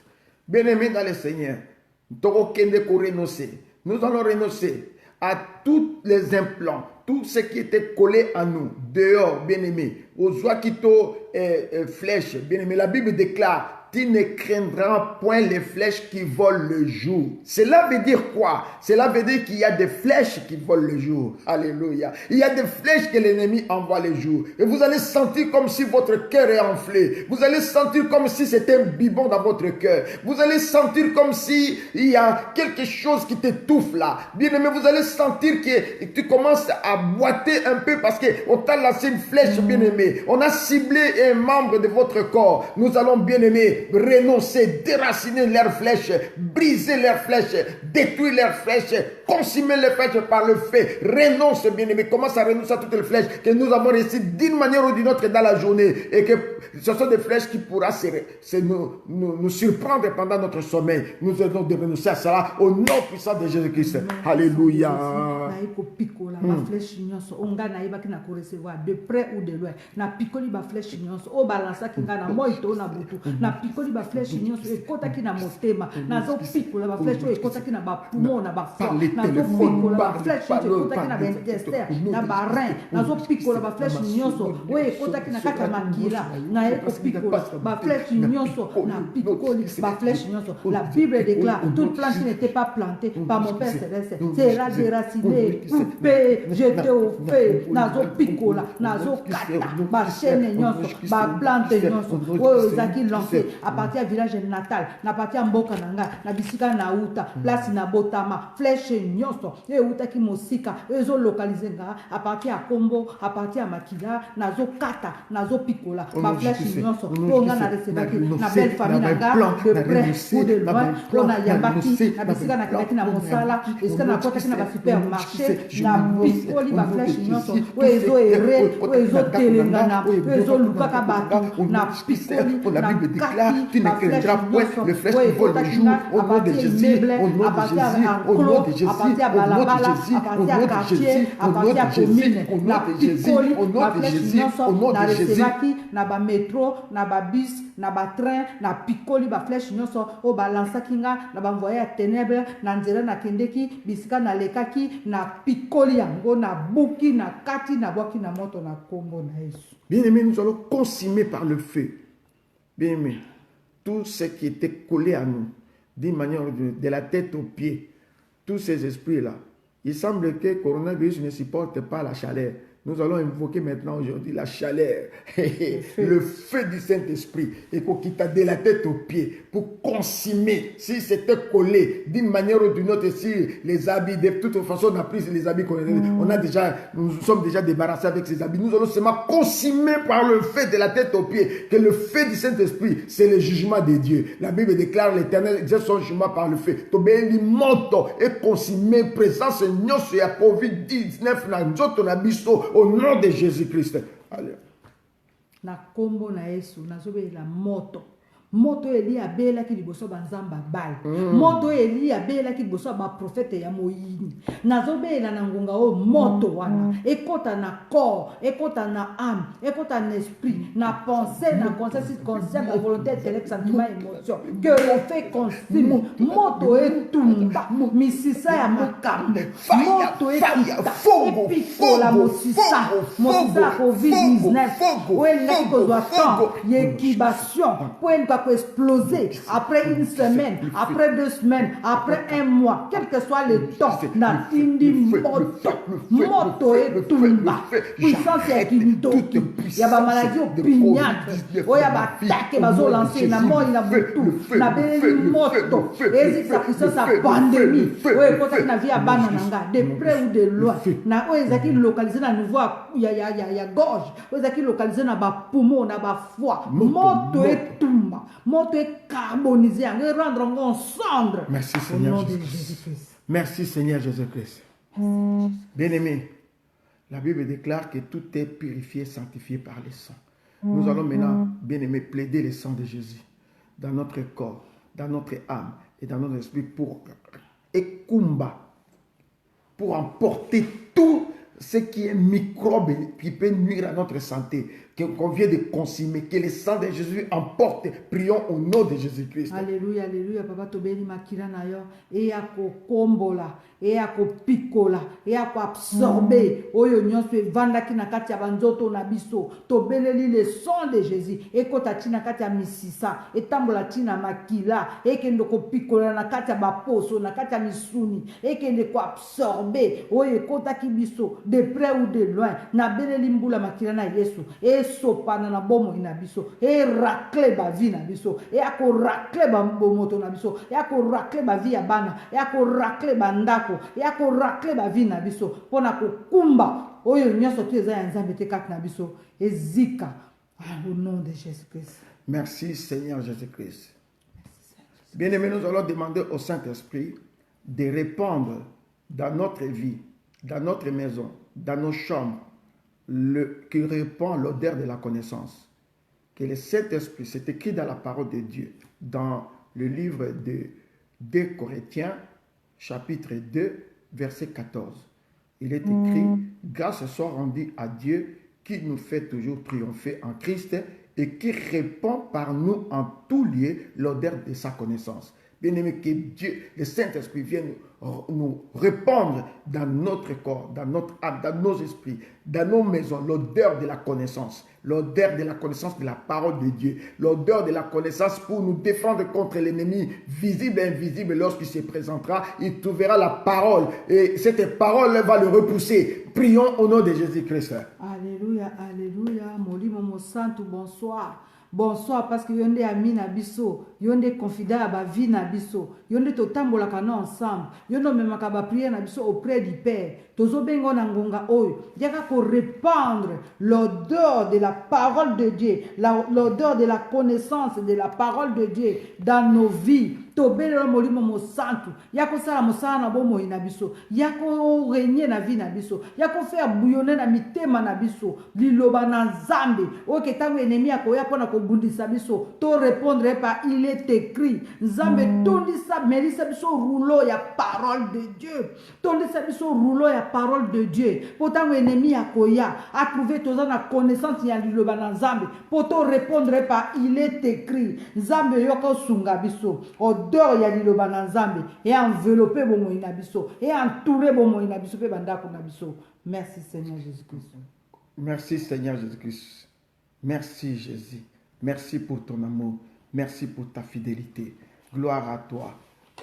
Bien-aimés dans le Seigneur, nous allons renoncer à tous les implants, tout ce qui était collé à nous, dehors, bien-aimés, aux oakito flèches, bien-aimés. La Bible déclare, tu ne craindras point les flèches qui volent le jour. Cela veut dire quoi? Cela veut dire qu'il y a des flèches qui volent le jour. Alléluia. Il y a des flèches que l'ennemi envoie le jour. Et vous allez sentir comme si votre cœur est enflé. Vous allez sentir comme si c'était un biberon dans votre cœur. Vous allez sentir comme si il y a quelque chose qui t'étouffe là. Bien aimé, vous allez sentir que tu commences à boiter un peu parce qu'on t'a lancé une flèche, bien aimé. On a ciblé un membre de votre corps. Nous allons, bien aimé, renoncer, déraciner leurs flèches, briser leurs flèches, détruire leurs flèches, consumer les flèches par le feu. Renonce, bien-aimé, commence à renoncer à toutes les flèches que nous avons reçues d'une manière ou d'une autre dans la journée et que ce sont des flèches qui pourront nous surprendre pendant notre sommeil. Nous allons renoncer à cela au nom puissant de Jésus-Christ. Alléluia. Ma flèche nyonso onga na yeba ki na ko recevoir de près ou de loin na pikoli ba flèche nyonso o balansa ki ngana moito na butu na pikoli ba flèche nyonso e kota ki na motema na zo pikola ba flèche e kota ki na ba poumon na ba foie na zo pikola ba flèche e kota ki na ba intestin na ba rein na zo pikola ba flèche nyonso o e kota ki na kaka makila na e ko pikola ba flèche nyonso na pikoli ba flèche nyonso. La Bible déclare toute plante qui n'était pas plantée par mon Père céleste sera déracinée, coupée, jetée au feu, nazo pikola, nazo kata, ba chaîne nyonso, ba plante nyonso, oyo zaki lancé à partir du village natal, na partir mboka nanga, na bisika na uta, place na botama, flèche nyonso, e uta ki mosika, ezo localiser nga à partir à Kombo, à partir à Makila, nazo kata, nazo pikola, ba flèche nyonso, on a recevaki na belle famille nanga, de près ou de loin, on a yambaki, na bisika na kilaki na mosala, esika na kota ki na ba supermarché, na pikoli ba flèche nyonso, oyo ere, oyo telengana, oyo lukaka batu, na pikoli, la Bible déclare, tu ne craindras point le flèche qui vole le jour, au nom de Jésus, au nom de Jésus, au nom de Jésus, au nom de Jésus, au nom de Jésus, au nom de Jésus, au nom de Jésus, au nom de Jésus, au nom de Jésus. Na ba métro, na ba bus, na ba train, na pikoli ba flèche nyonso, o balansa kinga, na ba envoyer à ténèbres, na nzela na kendeki, bisika na lekaki, na pikoli yango, na buki, na kati, na boki na moto na kombo na Yesu. Bien-aimés, nous allons consumer par le feu. Bien-aimés, tout ce qui était collé à nous, d'une manière de la tête aux pieds, tous ces esprits-là, il semble que le coronavirus ne supporte pas la chaleur. Nous allons invoquer maintenant aujourd'hui la chaleur, le feu du Saint-Esprit, et qu'on quitte de la tête aux pieds pour consumer. Si c'était collé d'une manière ou d'une autre, si les habits, de toute façon, on a pris les habits qu'on a, nous sommes déjà débarrassés avec ces habits. Nous allons seulement consumer par le feu de la tête aux pieds, que le feu du Saint-Esprit, c'est le jugement de Dieu. La Bible déclare l'Éternel exerce son jugement par le feu. Tobeli monto et consumé présence nyonso ya COVID-19 na nzoto na biso. Au nom de Jésus-Christ. Allez. Na kombo na Yesu nazobe la moto. Moto Eli abela ki liboso banzamba bal. Moto Eli abela ki liboso ba prophète ya moyini. Nazobe na ngonga o moto wana. Ekota na corps, ekota na âme, ekota na esprit, na pensée, na conscience, na volonté, intellect, sentiment, émotion. Que le fait consume. Moto etumba. Misisa ya makambo. Moto ekita. Epiko la mosisa. Mosisa COVID-19. Ou elle n'a que doit temps. Yekibation. Ou elle peut exploser après une semaine, après 2 semaines, après 1 mois, quel que soit le temps, na tindi moto et tumba, puissance et kindoki, ya ba maladie opiniâtre, oya ba attaque bazo lancer na moi na butu, na beli moto, et sa puissance à pandémie, oya kota na vie à banananga, de près ou de loin, na oya zaki localisé na niveau ya gorge, oya zaki localisé na ba poumon, na ba foie, moto et tumba. Moto est carbonisé, rendre en cendre. Merci Seigneur. Au nom de Jésus-Christ. Merci Seigneur Jésus-Christ. Bien-aimé, la Bible déclare que tout est purifié, sanctifié par le sang. Nous allons maintenant, bien-aimé, plaider le sang de Jésus dans notre corps, dans notre âme et dans notre esprit pour pour emporter tout ce qui est microbe qui peut nuire à notre santé, qu'on vient de consommer, que le sang de Jésus emporte. Prions au nom de Jésus-Christ. Alléluia, alléluia, papa tobeli makila na yo, et à kombola, et à pikola, et à absorber, oyo nyonso evanda ki na kati ya banzoto na biso, tobeleli le sang de Jésus, et kota tina kati ya misisa, et tambola tina makila, et kende ko pikola na kati ya baposo, na kati ya misuni, et kende ko absorber, oyo kota ki biso, de près ou de loin, na beleli mbula makila na Yesu, et sopana na bomo ina biso, et racle ba vi na biso, et ako racle ba bomoto na biso, et ako racle ba vi ya bana, et ako racle ba ndako, et ako racle ba vi na biso, pona ko kumba, oyo nyonso tu eza ya nzambe te kati na biso, ezika, au nom de Jésus-Christ. Merci Seigneur Jésus-Christ. Bien-aimés, nous allons demander au Saint-Esprit de répandre dans notre vie, dans notre maison, dans nos chambres, qui répand l'odeur de la connaissance. Que le Saint-Esprit, c'est écrit dans la parole de Dieu, dans le livre de 2 Corinthiens, chapitre 2, verset 14. Il est écrit, grâce soit rendue à Dieu qui nous fait toujours triompher en Christ et qui répand par nous en tout lieu l'odeur de sa connaissance. Bien-aimé, que Dieu, le Saint-Esprit vienne nous répandre dans notre corps, dans notre âme, dans nos esprits, dans nos maisons, l'odeur de la connaissance de la parole de Dieu, l'odeur de la connaissance pour nous défendre contre l'ennemi visible et invisible lorsqu'il se présentera. Il trouvera la parole et cette parole va le repousser. Prions au nom de Jésus-Christ. Alléluia, alléluia, molimo mo santo, bonsoir. Bonsoir parce que yonde ami na biso, yonde confident à ba vie na biso, yonde totambola kana ensemble, yonde memaka ba prière na biso auprès du Père. Tozo bengo na ngonga oyo, yaka ko répandre l'odeur de la parole de Dieu, l'odeur de la connaissance de la parole de Dieu dans nos vies. Tobelelo molimo mo santu, yako sala mosala na bomo ina biso, yako régner na vie na biso, yako faire bouillonner na mitema na biso, liloba na nzambe, oke tango ennemi akoya pona ko bundisa biso, to répondre par il est écrit, nzambe tondisa melisa biso rouleau ya parole de Dieu, tondisa biso rouleau ya parole de Dieu, potango ennemi akoya, a trouvé toza na connaissance ya liloba na nzambe, poto répondre par il est écrit, nzambe yoko sunga biso, odeur ya liloba na nzambe et enveloppé bomo ina biso et entouré bomo ina biso pe bandako na biso. Merci Seigneur Jésus-Christ. Merci Seigneur Jésus-Christ. Merci Jésus. Merci pour ton amour. Merci pour ta fidélité. Gloire à toi.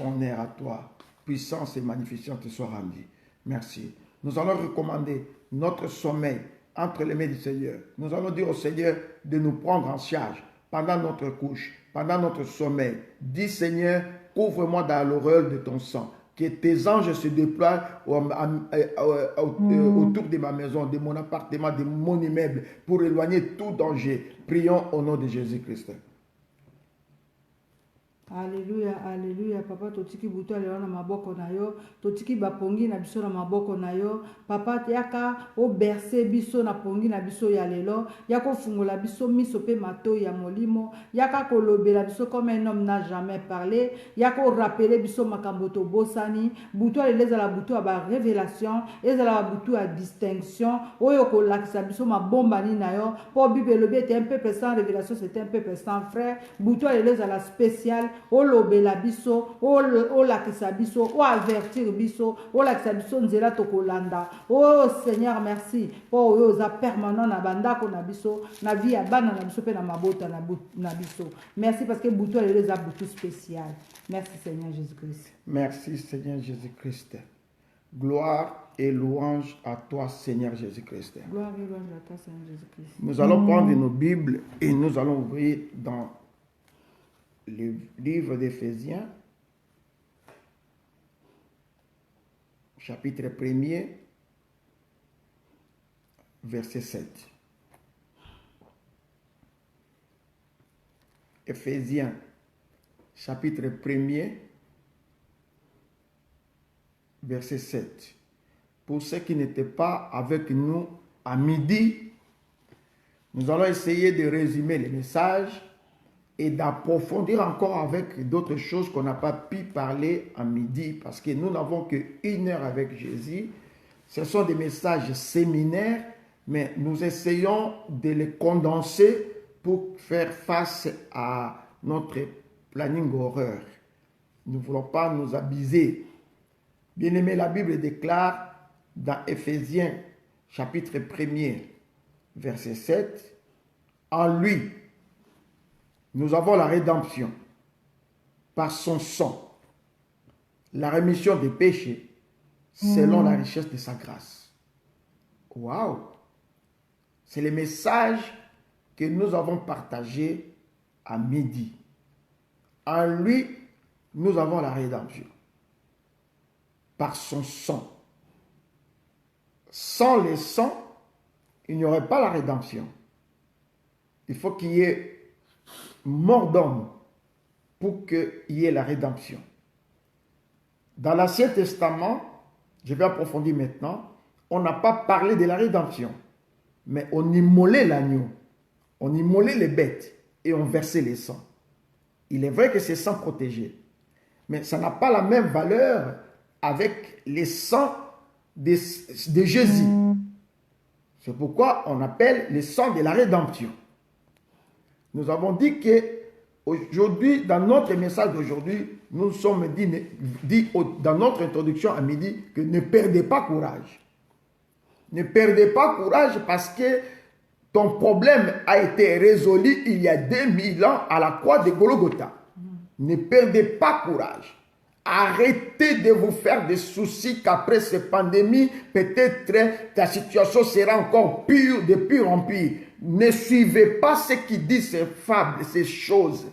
Honneur à toi. Puissance et magnificence te soient rendues. Merci. Nous allons recommander notre sommeil entre les mains du Seigneur. Nous allons dire au Seigneur de nous prendre en charge pendant notre couche, pendant notre sommeil. Dis Seigneur, couvre-moi dans l'auréole de ton sang. Que tes anges se déploient autour de ma maison, de mon appartement, de mon immeuble, pour éloigner tout danger. Prions au nom de Jésus-Christ. Alléluia, alléluia. Papa, totiki buto alelo na maboko na yo, totiki bapongi na biso na maboko na yo. Papa, yaka o berce biso na pongi na biso ya lelo, yako fungola biso miso pe mato ya molimo, yaka kolobela biso comme un homme n'a jamais parlé, yako rappeler biso makambo to bosani, buto alelo ezala buto ba révélation, ezala buto à distinction, oyo ko lakisa biso mabomba ni na yo, po Bible lobi était un peuple sans révélation, c'était un peuple sans frère, buto alelo ezala spécial. O lobela biso, o lakisa biso, o avertir biso, o lakisa biso nzela tokolanda. Oh Seigneur, merci pour oza permanent na bandako na biso, na vie ya bana na biso pe na mabota na biso. Merci parce que buto les a buto spécial. Merci Seigneur Jésus-Christ. Merci Seigneur Jésus-Christ. Gloire et louange à toi Seigneur Jésus-Christ. Gloire et louange à toi Seigneur Jésus-Christ. Nous allons prendre nos Bibles et nous allons ouvrir dans le livre d'Éphésiens, chapitre 1er, verset 7. Éphésiens, chapitre 1er, verset 7. Pour ceux qui n'étaient pas avec nous à midi, nous allons essayer de résumer les messages et d'approfondir encore avec d'autres choses qu'on n'a pas pu parler à midi parce que nous n'avons qu'une heure avec Jésus. Ce sont des messages séminaires, mais nous essayons de les condenser pour faire face à notre planning horaire. Nous ne voulons pas nous abuser. Bien-aimé, la Bible déclare dans Éphésiens chapitre 1er, verset 7, « En lui, nous avons la rédemption par son sang, la rémission des péchés, selon la richesse de sa grâce. » Waouh! C'est le message que nous avons partagé à midi. En lui, nous avons la rédemption par son sang. Sans le sang, il n'y aurait pas la rédemption. Il faut qu'il y ait mort d'homme pour qu'il y ait la rédemption. Dans l'Ancien Testament, je vais approfondir maintenant, on n'a pas parlé de la rédemption, mais on immolait l'agneau, on immolait les bêtes et on versait les sangs. Il est vrai que c'est sang protégé, mais ça n'a pas la même valeur avec les sangs de Jésus. C'est pourquoi on appelle les sangs de la rédemption. Nous avons dit que aujourd'hui, dans notre message d'aujourd'hui, nous sommes dit dans notre introduction à midi que ne perdez pas courage. Ne perdez pas courage parce que ton problème a été résolu il y a 2000 ans à la croix de Golgotha. Ne perdez pas courage. Arrêtez de vous faire des soucis qu'après cette pandémie, peut-être ta situation sera encore pire, de pire en pire. Ne suivez pas ce qui dit ces fables, ces choses.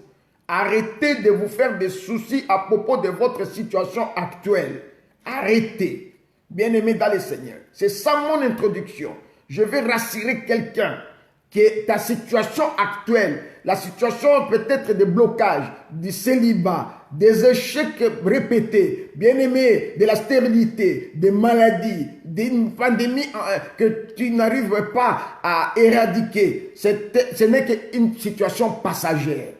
Arrêtez de vous faire des soucis à propos de votre situation actuelle. Arrêtez. Bien-aimés dans le Seigneur, c'est ça mon introduction. Je vais rassurer quelqu'un que ta situation actuelle, la situation peut-être de blocage, du célibat, des échecs répétés, bien-aimé, de la stérilité, des maladies, d'une pandémie que tu n'arrives pas à éradiquer, ce n'est qu'une situation passagère.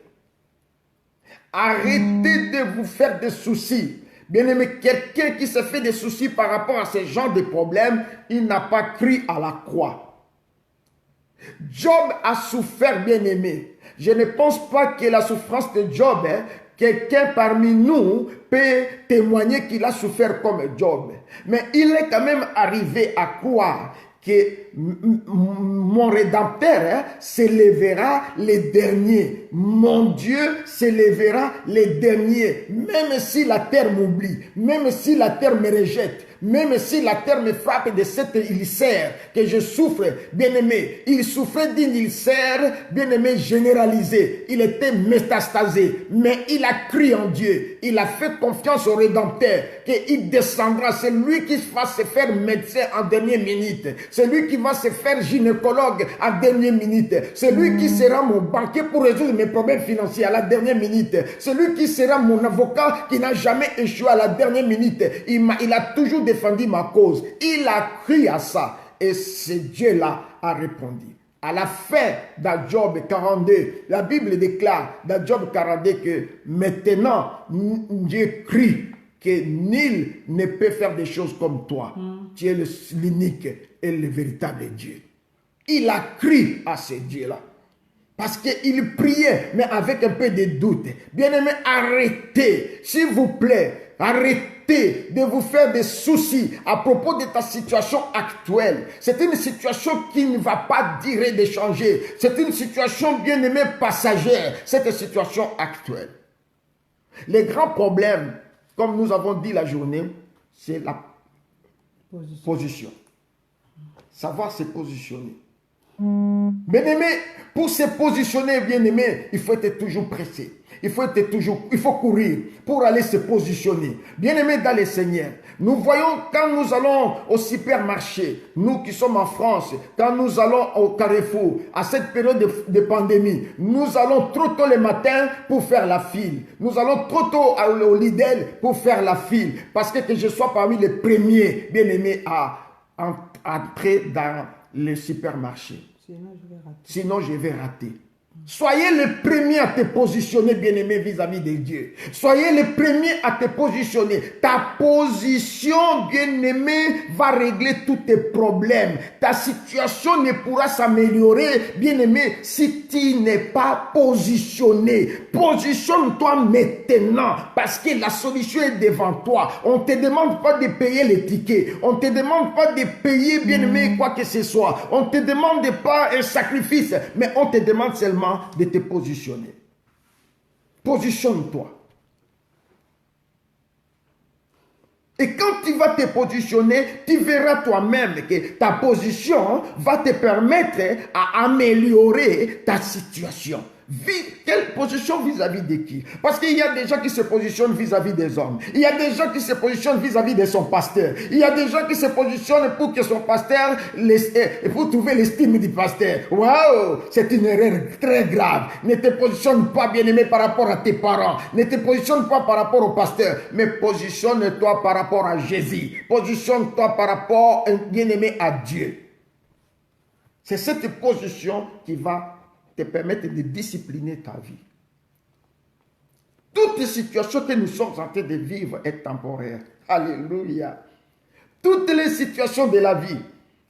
Arrêtez de vous faire des soucis. Bien-aimé, quelqu'un qui se fait des soucis par rapport à ce genre de problèmes, il n'a pas cru à la croix. Job a souffert, bien-aimé. Je ne pense pas que la souffrance de Job, quelqu'un parmi nous peut témoigner qu'il a souffert comme Job. Mais il est quand même arrivé à croire que mon Rédempteur s'élèvera les derniers. Mon Dieu s'élèvera les derniers. Même si la terre m'oublie, même si la terre me rejette, même si la terre me frappe de cette ulcère que je souffre, bien-aimé, il souffrait d'une ulcère, bien-aimé, généralisée. Il était métastasé, mais il a cru en Dieu. Il a fait confiance au Rédempteur, qu'il descendra. C'est lui qui va se faire médecin en dernière minute. C'est lui qui va se faire gynécologue en dernière minute. C'est lui qui sera mon banquier pour résoudre mes problèmes financiers à la dernière minute. C'est lui qui sera mon avocat qui n'a jamais échoué à la dernière minute. Il a toujours défendu ma cause. Il a cru à ça. Et ce Dieu-là a répondu. À la fin de Job 42, la Bible déclare dans Job 42 que maintenant, Dieu crie que nul ne peut faire des choses comme toi. Tu es l'unique et le véritable Dieu. Il a cru à ce Dieu-là. Parce qu'il priait, mais avec un peu de doute. Bien-aimé, arrêtez, s'il vous plaît, arrêtez de vous faire des soucis à propos de ta situation actuelle. C'est une situation qui ne va pas durer de changer. C'est une situation, bien-aimé, passagère, cette situation actuelle. Les grands problèmes, comme nous avons dit la journée, c'est la position. Savoir se positionner. Bien-aimé, Pour se positionner, bien-aimé, il faut être toujours pressé. Il faut courir pour aller se positionner. Bien-aimé dans le Seigneur, nous voyons quand nous allons au supermarché, nous qui sommes en France, quand nous allons au Carrefour, à cette période de pandémie, nous allons trop tôt le matin pour faire la file. Nous allons trop tôt au Lidl pour faire la file. Parce que je sois parmi les premiers, bien-aimés, à entrer dans le supermarché. Sinon, je vais rater. Soyez le premier à te positionner, bien-aimé, vis-à-vis de Dieu. Soyez le premier à te positionner. Ta position, bien-aimé, va régler tous tes problèmes. Ta situation ne pourra s'améliorer, bien-aimé, si tu n'es pas positionné. Positionne-toi maintenant, parce que la solution est devant toi. On ne te demande pas de payer les tickets. On ne te demande pas de payer, bien-aimé, quoi que ce soit. On ne te demande pas un sacrifice, mais on te demande seulement de te positionner. Positionne-toi. Et quand tu vas te positionner, tu verras toi-même que ta position va te permettre à améliorer ta situation. Quelle position vis-à-vis de qui? Parce qu'il y a des gens qui se positionnent vis-à-vis des hommes. Il y a des gens qui se positionnent vis-à-vis de son pasteur. Il y a des gens qui se positionnent pour que son pasteur, pour trouver l'estime du pasteur. Waouh! C'est une erreur très grave. Ne te positionne pas, bien-aimé, par rapport à tes parents. Ne te positionne pas par rapport au pasteur. Mais positionne-toi par rapport à Jésus. Positionne-toi par rapport, bien-aimé, à Dieu. C'est cette position qui va te permettre de discipliner ta vie. Toute situation que nous sommes en train de vivre est temporaire. Alléluia. Toutes les situations de la vie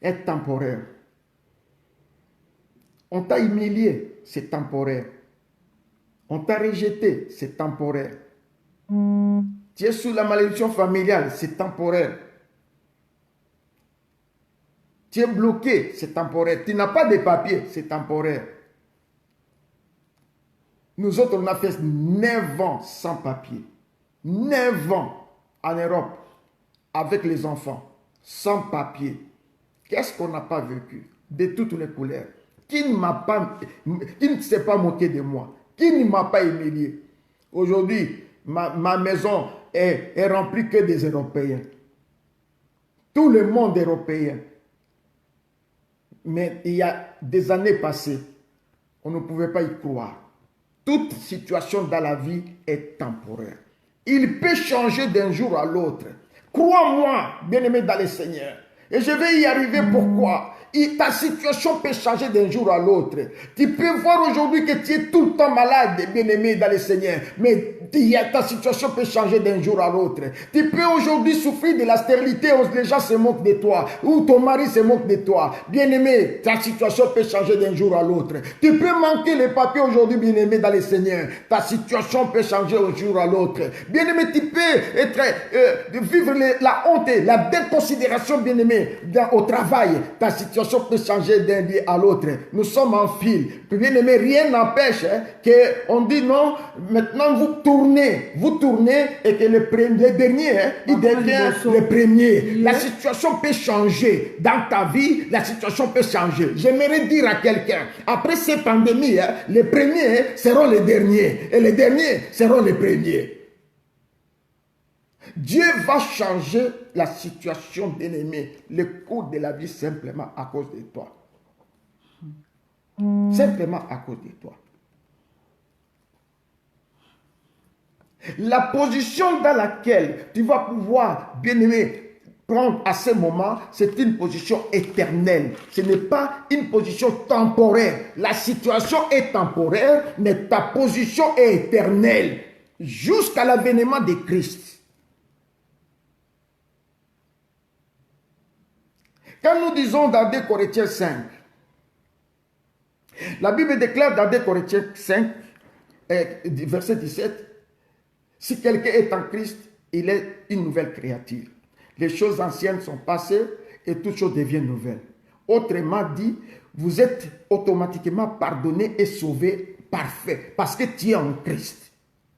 est temporaire. On t'a humilié, c'est temporaire. On t'a rejeté, c'est temporaire. Tu es sous la malédiction familiale, c'est temporaire. Tu es bloqué, c'est temporaire. Tu n'as pas de papier, c'est temporaire. Nous autres, on a fait 9 ans sans papier. 9 ans en Europe, avec les enfants, sans papier. Qu'est-ce qu'on n'a pas vécu? De toutes les couleurs. Qui ne s'est pas moqué de moi? Qui ne m'a pas humilié? Aujourd'hui, ma maison est remplie que des Européens. Tout le monde européen. Mais il y a des années passées, on ne pouvait pas y croire. Toute situation dans la vie est temporaire. Il peut changer d'un jour à l'autre. Crois-moi, bien-aimé dans le Seigneur. Et je vais y arriver. Pourquoi? Ta situation peut changer d'un jour à l'autre. Tu peux voir aujourd'hui que tu es tout le temps malade, bien-aimé dans le Seigneur. Mais ta situation peut changer d'un jour à l'autre. Tu peux aujourd'hui souffrir de la stérilité où les gens se moquent de toi. Ou ton mari se moque de toi. Bien-aimé, ta situation peut changer d'un jour à l'autre. Tu peux manquer les papiers aujourd'hui, bien-aimé dans le Seigneur. Ta situation peut changer d'un jour à l'autre. Bien-aimé, tu peux vivre la honte, la déconsidération, bien-aimé, au travail. Ta situation peut changer d'un lieu à l'autre. Nous sommes en file. Bien-aimé, rien n'empêche qu'on dit non, maintenant vous tournez et que le dernier, il devient le premier. La situation peut changer. Dans ta vie, la situation peut changer. J'aimerais dire à quelqu'un, après ces pandémies, les premiers seront les derniers et les derniers seront les premiers. Dieu va changer la situation, bien-aimé, le cours de la vie simplement à cause de toi. Simplement à cause de toi. La position dans laquelle tu vas pouvoir, bien-aimé, prendre à ce moment, c'est une position éternelle. Ce n'est pas une position temporaire. La situation est temporaire, mais ta position est éternelle jusqu'à l'avènement de Christ. Quand nous disons dans 2 Corinthiens 5, la Bible déclare dans 2 Corinthiens 5, verset 17, si quelqu'un est en Christ, il est une nouvelle créature. Les choses anciennes sont passées et toutes choses deviennent nouvelles. Autrement dit, vous êtes automatiquement pardonné et sauvé parfait parce que tu es en Christ.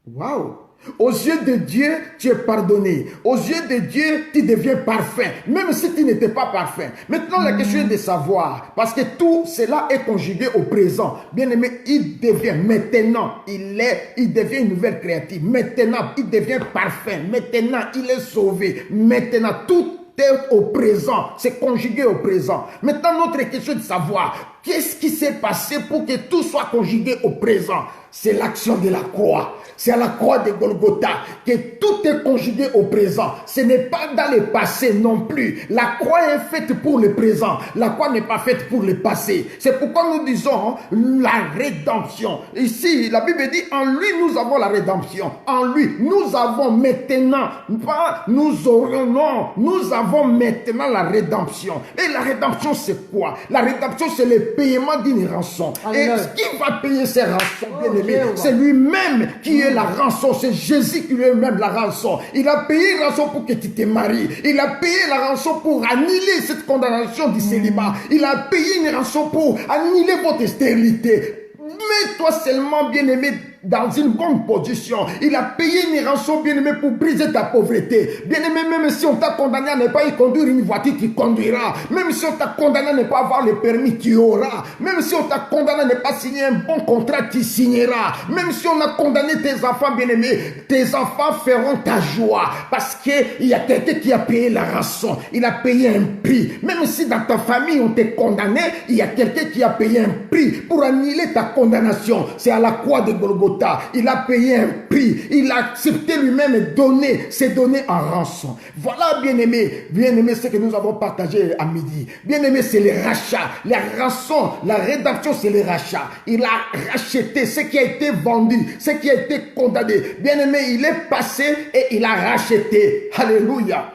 Waouh! Aux yeux de Dieu, tu es pardonné. Aux yeux de Dieu, tu deviens parfait. Même si tu n'étais pas parfait. Maintenant, la question est de savoir. Parce que tout cela est conjugué au présent. Bien aimé, il devient maintenant. Il devient une nouvelle créature. Maintenant, il devient parfait. Maintenant, il est sauvé. Maintenant, tout est au présent. C'est conjugué au présent. Maintenant, notre question est de savoir qu'est-ce qui s'est passé pour que tout soit conjugué au présent. C'est l'action de la croix. C'est à la croix de Golgotha que tout est conjugué au présent. Ce n'est pas dans le passé non plus. La croix est faite pour le présent. La croix n'est pas faite pour le passé. C'est pourquoi nous disons la rédemption. Ici, la Bible dit, en lui, nous avons la rédemption. En lui, nous avons maintenant, pas nous aurons, non, nous avons maintenant la rédemption. Et la rédemption, c'est quoi? La rédemption, c'est le paiement d'une rançon. Et qui va payer ces rançons, bien aimé? C'est lui-même qui est la rançon. C'est Jésus qui est même la rançon. Il a payé la rançon pour que tu te maries. Il a payé la rançon pour annuler cette condamnation du célibat. Il a payé une rançon pour annuler votre stérilité. Mets-toi seulement, bien-aimé, dans une bonne position. Il a payé une rançon, bien-aimé, pour briser ta pauvreté. Bien-aimé, même si on t'a condamné à ne pas y conduire une voiture, tu conduiras. Même si on t'a condamné à ne pas avoir le permis, tu auras. Même si on t'a condamné à ne pas signer un bon contrat, tu signeras. Même si on a condamné tes enfants, bien-aimés, tes enfants feront ta joie. Parce qu'il y a quelqu'un qui a payé la rançon. Il a payé un prix. Même si dans ta famille, on t'a condamné, il y a quelqu'un qui a payé un prix pour annuler ta condamnation. C'est à la croix de Golgotha. Il a payé un prix. Il a accepté lui-même et s'est donné en rançon. Voilà, bien-aimé, ce que nous avons partagé à midi. Bien-aimé, c'est le rachat. La rançon, la rédemption, c'est le rachat. Il a racheté ce qui a été vendu, ce qui a été condamné. Bien-aimé, il est passé et il a racheté. Alléluia.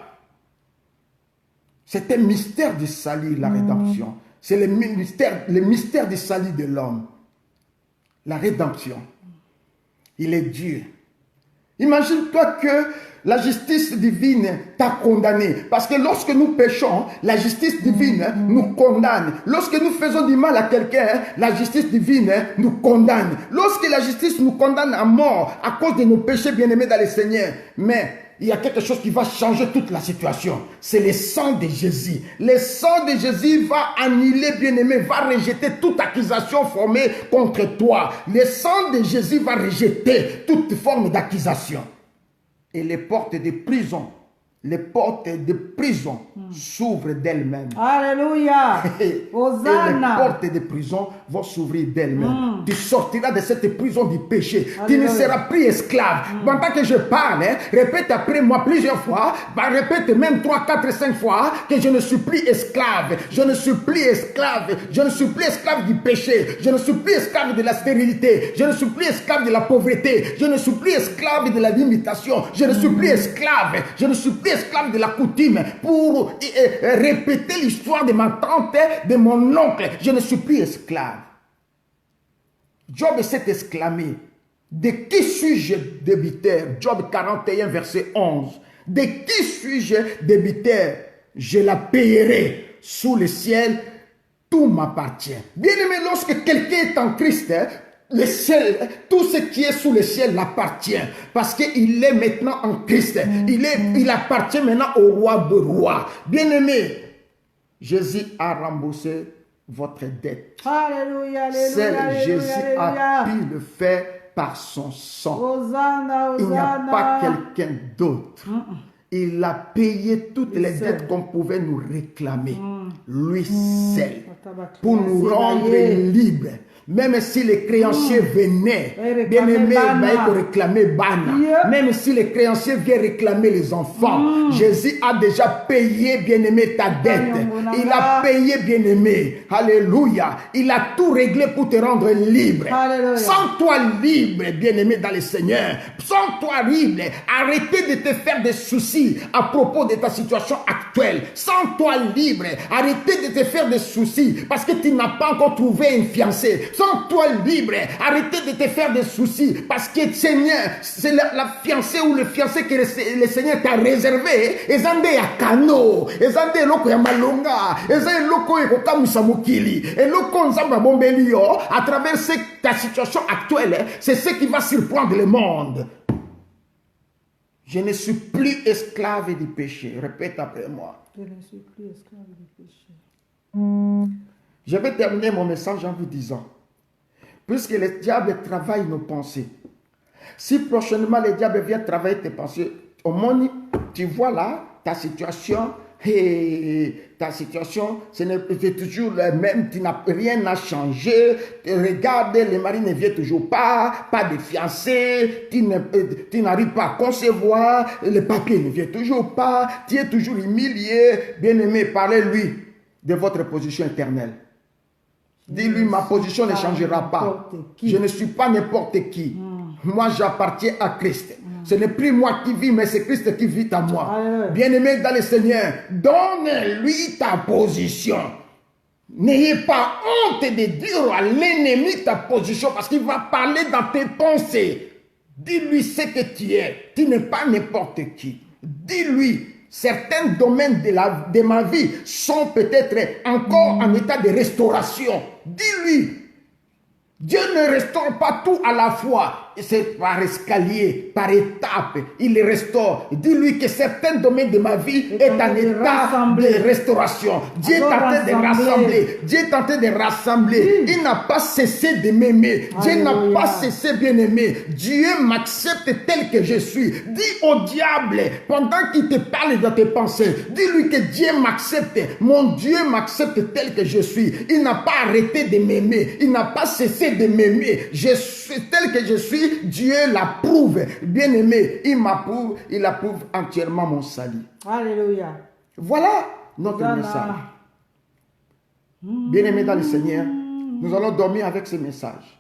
C'est un mystère du salut, la rédemption. C'est le mystère du salut de l'homme. La rédemption. Il est Dieu. Imagine-toi que la justice divine t'a condamné. Parce que lorsque nous péchons, la justice divine nous condamne. Lorsque nous faisons du mal à quelqu'un, la justice divine nous condamne. Lorsque la justice nous condamne à mort à cause de nos péchés, bien-aimés dans le Seigneur. Mais il y a quelque chose qui va changer toute la situation. C'est le sang de Jésus. Le sang de Jésus va annuler, bien-aimé, va rejeter toute accusation formée contre toi. Le sang de Jésus va rejeter toute forme d'accusation. Et les portes de prison, s'ouvrent d'elles-mêmes. Alléluia. Hosanna. Et les portes de prison vont s'ouvrir d'elles-mêmes. Tu sortiras de cette prison du péché. Alléluia. Tu ne seras plus esclave. Pendant que je parle, répète après moi plusieurs fois. Répète même 3, 4, 5 fois que je ne suis plus esclave. Je ne suis plus esclave. Je ne suis plus esclave du péché. Je ne suis plus esclave de la stérilité. Je ne suis plus esclave de la pauvreté. Je ne suis plus esclave de la limitation. Je ne suis plus esclave. Je ne suis plus esclave de la coutume pour répéter l'histoire de ma tante, de mon oncle. Je ne suis plus esclave. Job s'est exclamé: de qui suis-je débiteur? Job 41 verset 11. De qui suis-je débiteur? Je la payerai. Sous le ciel, tout m'appartient. Bien aimé, lorsque quelqu'un est en Christ, le ciel, tout ce qui est sous le ciel l'appartient. Parce qu'il est maintenant en Christ. Il appartient maintenant au roi de rois. Bien-aimé, Jésus a remboursé votre dette. Alléluia, alléluia, Seul alléluia, Jésus alléluia. a pu le faire par son sang. Hosanna, Hosanna. Il n'y a pas quelqu'un d'autre. Il a payé toutes les dettes qu'on pouvait nous réclamer. Lui seul. Pour nous rendre libres. Même si les créanciers venaient, bien aimé, pour réclamer Bana. Même si les créanciers viennent réclamer les enfants, Jésus a déjà payé, bien aimé, ta dette. Il a payé, bien aimé. Alléluia. Il a tout réglé pour te rendre libre. Alléluia. Sens-toi libre, bien aimé, dans le Seigneur. Sens-toi libre. Arrêtez de te faire des soucis à propos de ta situation actuelle. Sens-toi libre. Arrêtez de te faire des soucis parce que tu n'as pas encore trouvé un fiancé. Sens-toi libre. Arrêtez de te faire des soucis parce que Seigneur, c'est la fiancée ou le fiancé que le Seigneur t'a réservé. Ezande ya kano, ezande loko ya malonga, ezande loko ya kokamisa mokili, et loko nzamba bombelio. À travers ta situation actuelle, c'est ce qui va surprendre le monde. Je ne suis plus esclave du péché. Répète après moi. Je ne suis plus esclave du péché. Je vais terminer mon message en vous disant, puisque le diable travaille nos pensées, si prochainement le diable vient travailler tes pensées, au moins tu vois là ta situation, ce n'est toujours la même, tu n'as rien à changer. Regarde, le mari ne vient toujours pas de fiancé, tu n'arrives pas à concevoir, le papier ne vient toujours pas, tu es toujours humilié. Bien-aimé, parlez-lui de votre position éternelle. Dis-lui, ma position ne changera pas. Je ne suis pas n'importe qui. Moi, j'appartiens à Christ. Ce n'est plus moi qui vis, mais c'est Christ qui vit en moi. Bien-aimé dans le Seigneur, donne-lui ta position. N'ayez pas honte de dire à l'ennemi ta position, parce qu'il va parler dans tes pensées. Dis-lui ce que tu es. Tu n'es pas n'importe qui. Dis-lui, certains domaines de ma vie sont peut-être encore en état de restauration. Dis-lui, Dieu ne restaure pas tout à la fois. C'est par escalier, par étape, il les restaure. Dis-lui que certains domaines de ma vie est en état de restauration. Dieu est en train de rassembler. Dieu est en train de rassembler. Il n'a pas cessé de m'aimer. Dieu n'a pas cessé, bien-aimé. Dieu m'accepte tel que je suis. Dis au diable, pendant qu'il te parle dans tes pensées, dis-lui que Dieu m'accepte. Mon Dieu m'accepte tel que je suis. Il n'a pas arrêté de m'aimer. Il n'a pas cessé de m'aimer. Je suis tel que je suis. Dieu l'approuve. Bien-aimé, il m'approuve, il approuve entièrement mon salut. Alléluia. Voilà notre message. Bien-aimé dans le Seigneur, nous allons dormir avec ce message.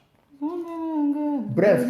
Bref,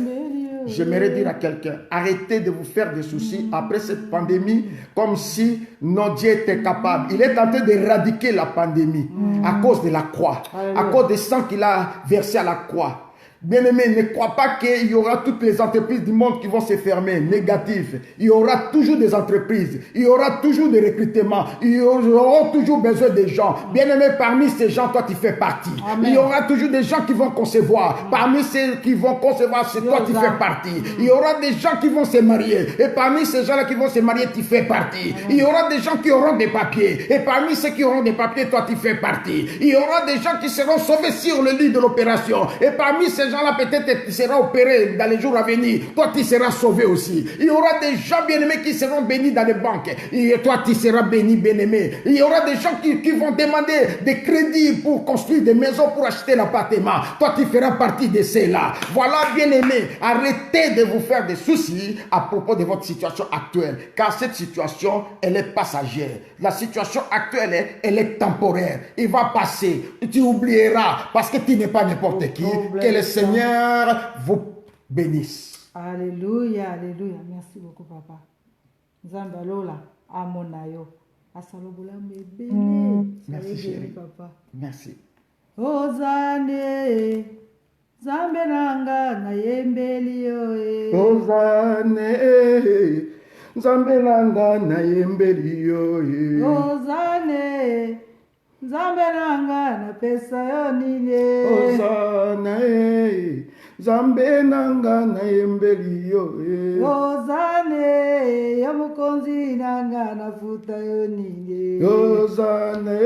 j'aimerais dire à quelqu'un, arrêtez de vous faire des soucis après cette pandémie comme si notre Dieu était capable. Il est en train d'éradiquer la pandémie à cause de la croix, à cause du sang qu'il a versé à la croix. Bien-aimé, ne crois pas qu'il y aura toutes les entreprises du monde qui vont se fermer, négatif. Il y aura toujours des entreprises, il y aura toujours des recrutements, il y aura toujours besoin de gens. Bien-aimé, parmi ces gens, toi tu fais partie. Amen. Il y aura toujours des gens qui vont concevoir. Parmi ceux qui vont concevoir, c'est toi tu fais partie. Il y aura des gens qui vont se marier. Et parmi ces gens-là qui vont se marier, tu fais partie. Il y aura des gens qui auront des papiers. Et parmi ceux qui auront des papiers, toi tu fais partie. Il y aura des gens qui seront sauvés sur le lit de l'opération. Et parmi ces gens-là, peut-être tu seras opéré dans les jours à venir. Toi, tu seras sauvé aussi. Il y aura des gens bien-aimés qui seront bénis dans les banques. Et toi, tu seras béni, bien-aimé. Il y aura des gens qui vont demander des crédits pour construire des maisons, pour acheter l'appartement. Toi, tu feras partie de ceux-là. Voilà, bien-aimé. Arrêtez de vous faire des soucis à propos de votre situation actuelle. Car cette situation, elle est passagère. La situation actuelle, elle est temporaire. Il va passer. Tu oublieras parce que tu n'es pas n'importe qui. Que le Seigneur vous bénisse. Alléluia, alléluia. Merci beaucoup, papa. Zambalola, amonayo. Asalobola mebele. Merci, chérie. Papa. Merci. Ozane, Zambelanga na yembeli yo. Ozane, Zambelanga na yembeli yo. Ozane, Zambelanga na pesa yo nile. Ozane, Zambelanga na yembeli yo. Ozane, ya mukonzi nanga na futa yo nile. Ozane,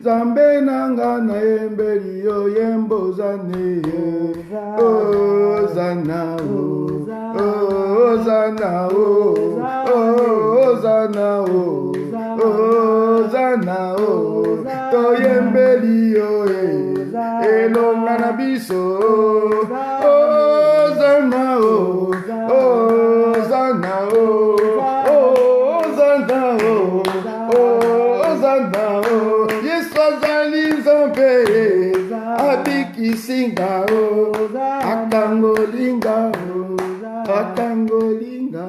Zambelanga na yembeli yo yembozane. Ozana, Ozana, Ozana, Ozana, toyembeli yo elonga na biso. Ozana, Ozana, Ozana, Ozana, Yesu azali Nzambe abikisinga akangolinga akangolinga.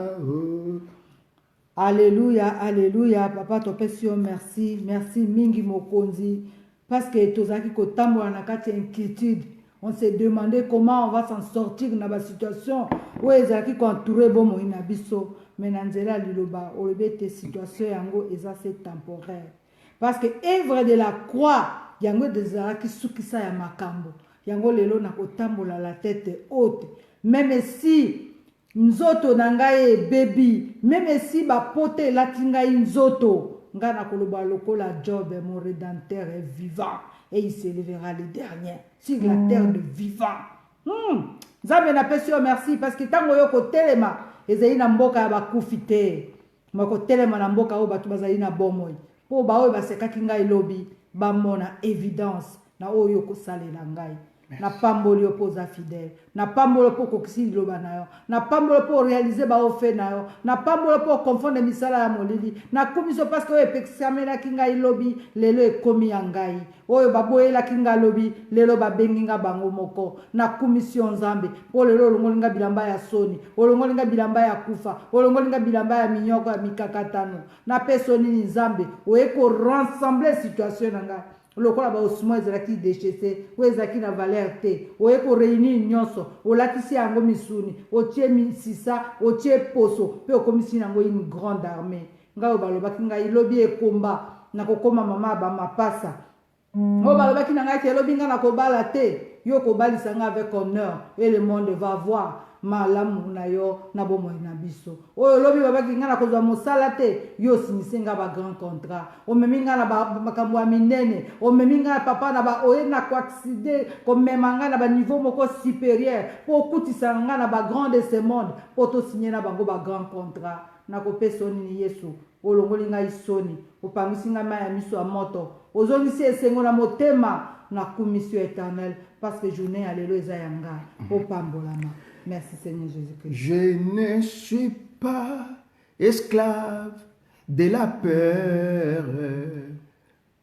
Alléluia, alléluia. Papa, topesi yo merci. Merci mingi mokonzi. Parce que tozaki kotambola na kati inquiétude. On s'est demandé comment on va s'en sortir dans la situation où ezaki entouré bon mo ina biso. Mais nanzela liloba olobe te situation yango eza c'est temporaire. Parce que œuvre de la croix yango dezalaki sukisa ya makambo. Yango lelo na kotambola la tête haute. Même si nzoto na ngai ebebi même si bapote elati ngai nzoto ngai nakoloba lokola Job, mon rédempteur est vivant et il s'élèvera le dernier sur la terre de vivant. Nzambe napesi yo merci parce que ntango yo kotelema ezali na mboka ya bakufi te, makotelema na mboka oyo bato bazali na bomoi mpo baoyo basekaki ngai lobi bamona évidence na oyo kosalela ngai. Na pamboli yo po oza fidèle, na pamboli po kokisi liloba na yo, na pamboli po réaliser ba ofe na yo, na pamboli po confondre misala ya molili, na kumiso parce que oyo epekisamelaki ngai lobi lelo ekomi ya ngai, oyo baboyelaki ngai lobi lelo babengi nga bango moko, na kumisio Nzambe po lelo olongoli nga bilamba ya soni, olongoli nga bilamba ya kufa, olongoli nga bilamba ya minyoko ya mikakatano, na peso nini Nzambe oye ko rassembler situation na ngai lokola ba osmo ezalaki déchessé ou ezalaki na valeur te oye ko réunir nyonso olakisi yango misuni otie misisa otie poso pe okomisi nango une grande armée ngai balobaki ngai lobi ekomba na kokoma mama ba mapasa o balobaki na ngai te lobi nga na kobala te yo kobalisa nga avec honneur et le monde va voir malamu na yo na bomoi na biso oyo lobi babaki nga na kozwa mosala te yo sinise nga ba grand contrat omemi nga na makambo ya minene omemi nga na papa na ba oye na koaccide komema nga na ba niveau moko supérieur po okutisa nga na ba grand de ce monde po tosinye na bango ba grand contrat na kopesa nini Yesu olongoli ngai soni opangisi nga mai ya miso ya moto ozongisi esengo na motema na commission éternelle parce que journée ya lelo eza yanga opambolama. Merci Seigneur Jésus-Christ. Je ne suis pas esclave de la peur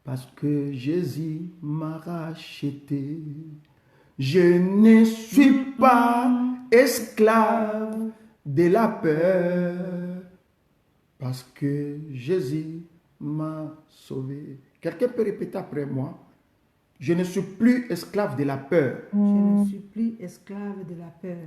parce que Jésus m'a racheté. Je ne suis pas esclave de la peur parce que Jésus m'a sauvé. Quelqu'un peut répéter après moi? Je ne suis plus esclave de la peur. Je ne suis plus esclave de la peur.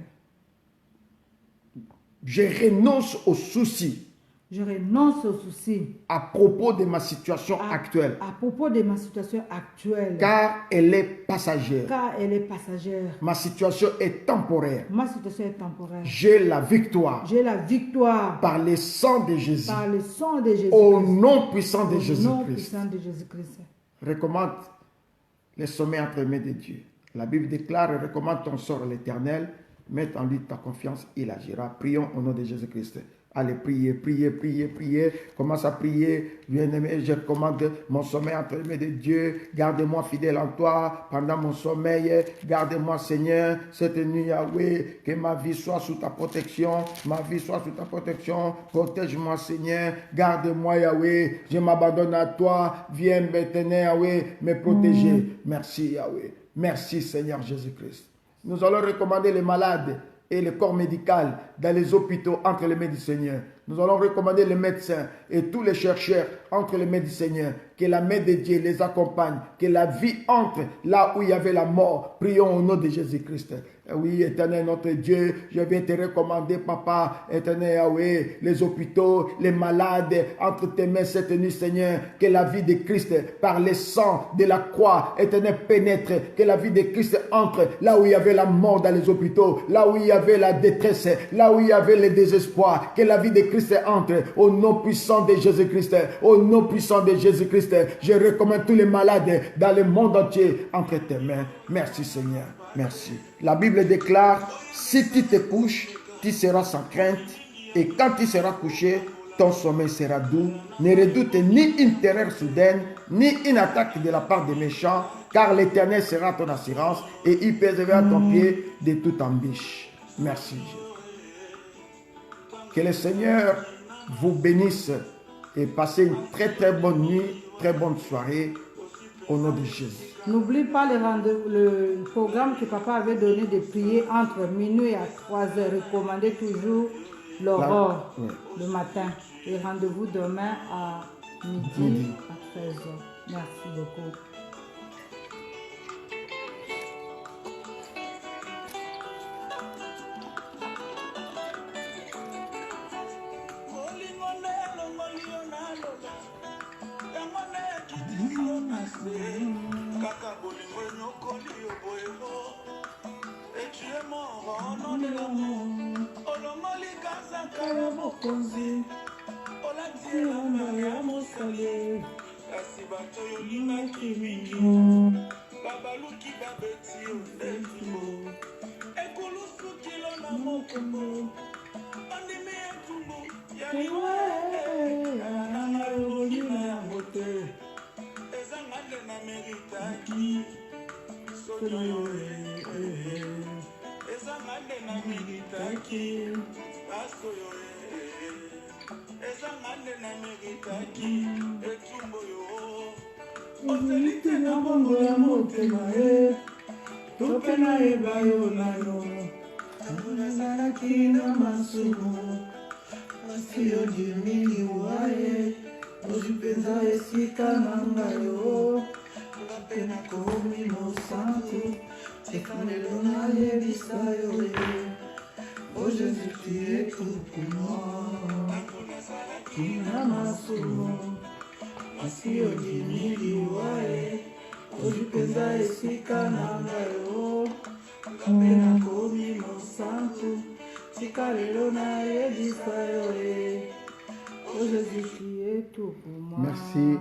Je renonce aux soucis. Je renonce aux soucis. À propos de ma situation actuelle. À propos de ma situation actuelle. Car elle est passagère. Car elle est passagère. Ma situation est temporaire. Ma situation est temporaire. J'ai la victoire. J'ai la victoire. Par le sang de Jésus. Par le sang de Jésus. Au nom puissant de Jésus-Christ. Au nom Jésus-Christ. puissant de Jésus-Christ. Recommande les sommets entre les mains de Dieu. La Bible déclare, recommande ton sort à l'Éternel. Mets en lui ta confiance, il agira. Prions au nom de Jésus-Christ. Allez, priez, priez, priez, priez. Commence à prier. Bien-aimé, je commande mon sommeil entre les mains de Dieu. Garde-moi fidèle en toi pendant mon sommeil. Garde-moi, Seigneur, cette nuit, Yahweh. Que ma vie soit sous ta protection. Ma vie soit sous ta protection. Protège-moi, Seigneur. Garde-moi, Yahweh. Je m'abandonne à toi. Viens maintenant, Yahweh, me protéger. Merci, Yahweh. Merci, Seigneur Jésus-Christ. Nous allons recommander les malades et le corps médical dans les hôpitaux entre les mains du Seigneur. Nous allons recommander les médecins et tous les chercheurs entre les mains du Seigneur. Que la main de Dieu les accompagne. Que la vie entre là où il y avait la mort. Prions au nom de Jésus-Christ. Oui, éternel notre Dieu, je vais te recommander, papa, éternel Yahweh, les hôpitaux, les malades, entre tes mains cette nuit, Seigneur. Que la vie de Christ, par le sang de la croix, éternel, pénètre. Que la vie de Christ entre là où il y avait la mort dans les hôpitaux, là où il y avait la détresse, là où il y avait le désespoir. Que la vie de Christ entre au nom puissant de Jésus-Christ. Au nom puissant de Jésus-Christ, je recommande tous les malades dans le monde entier entre tes mains. Merci, Seigneur. Merci. La Bible déclare, si tu te couches, tu seras sans crainte. Et quand tu seras couché, ton sommeil sera doux. Ne redoute ni une terreur soudaine, ni une attaque de la part des méchants, car l'Éternel sera ton assurance et il préservera ton pied de toute embûche. Merci, Jésus. Que le Seigneur vous bénisse et passez une très très bonne nuit, très bonne soirée au nom de Jésus. N'oublie pas le programme que papa avait donné de prier entre minuit et 3 heures. Recommandez toujours l'aurore le matin. Et rendez-vous demain à midi à 13 heures. Merci beaucoup. Kaka bolingo nyokoli oboyebo et tu es mort au nom de l'amour. ezalaka ya mokonzi olati elamba ya mosale kasi bato yolingaki mingi babaluki babeti yo ndetumo ekulusukilo na mokongo bandimi etumbu ya liwa nanga yololina yango te ezanga nde na meritaki soki yo ezanga nde na meritaki baso yo ezanga nde na meritaki etumbo yo oselite na bongo ya motema ye tope nayeba yo na yo tango nazalaki na masumu kasi yo dimingi waye ozwi mpenza esika na ngai yo nga mpe nakomi mosantu tika lelo nayebisa yo o jésus tu es tout pour moi tango nazalaki na masumu kasi yo dimingi waye ozwi mpenza esika na ngai yo nga mpe nakomi mosantu tika lelo nayebisa yo oh Jésus qui est tout pour moi. Merci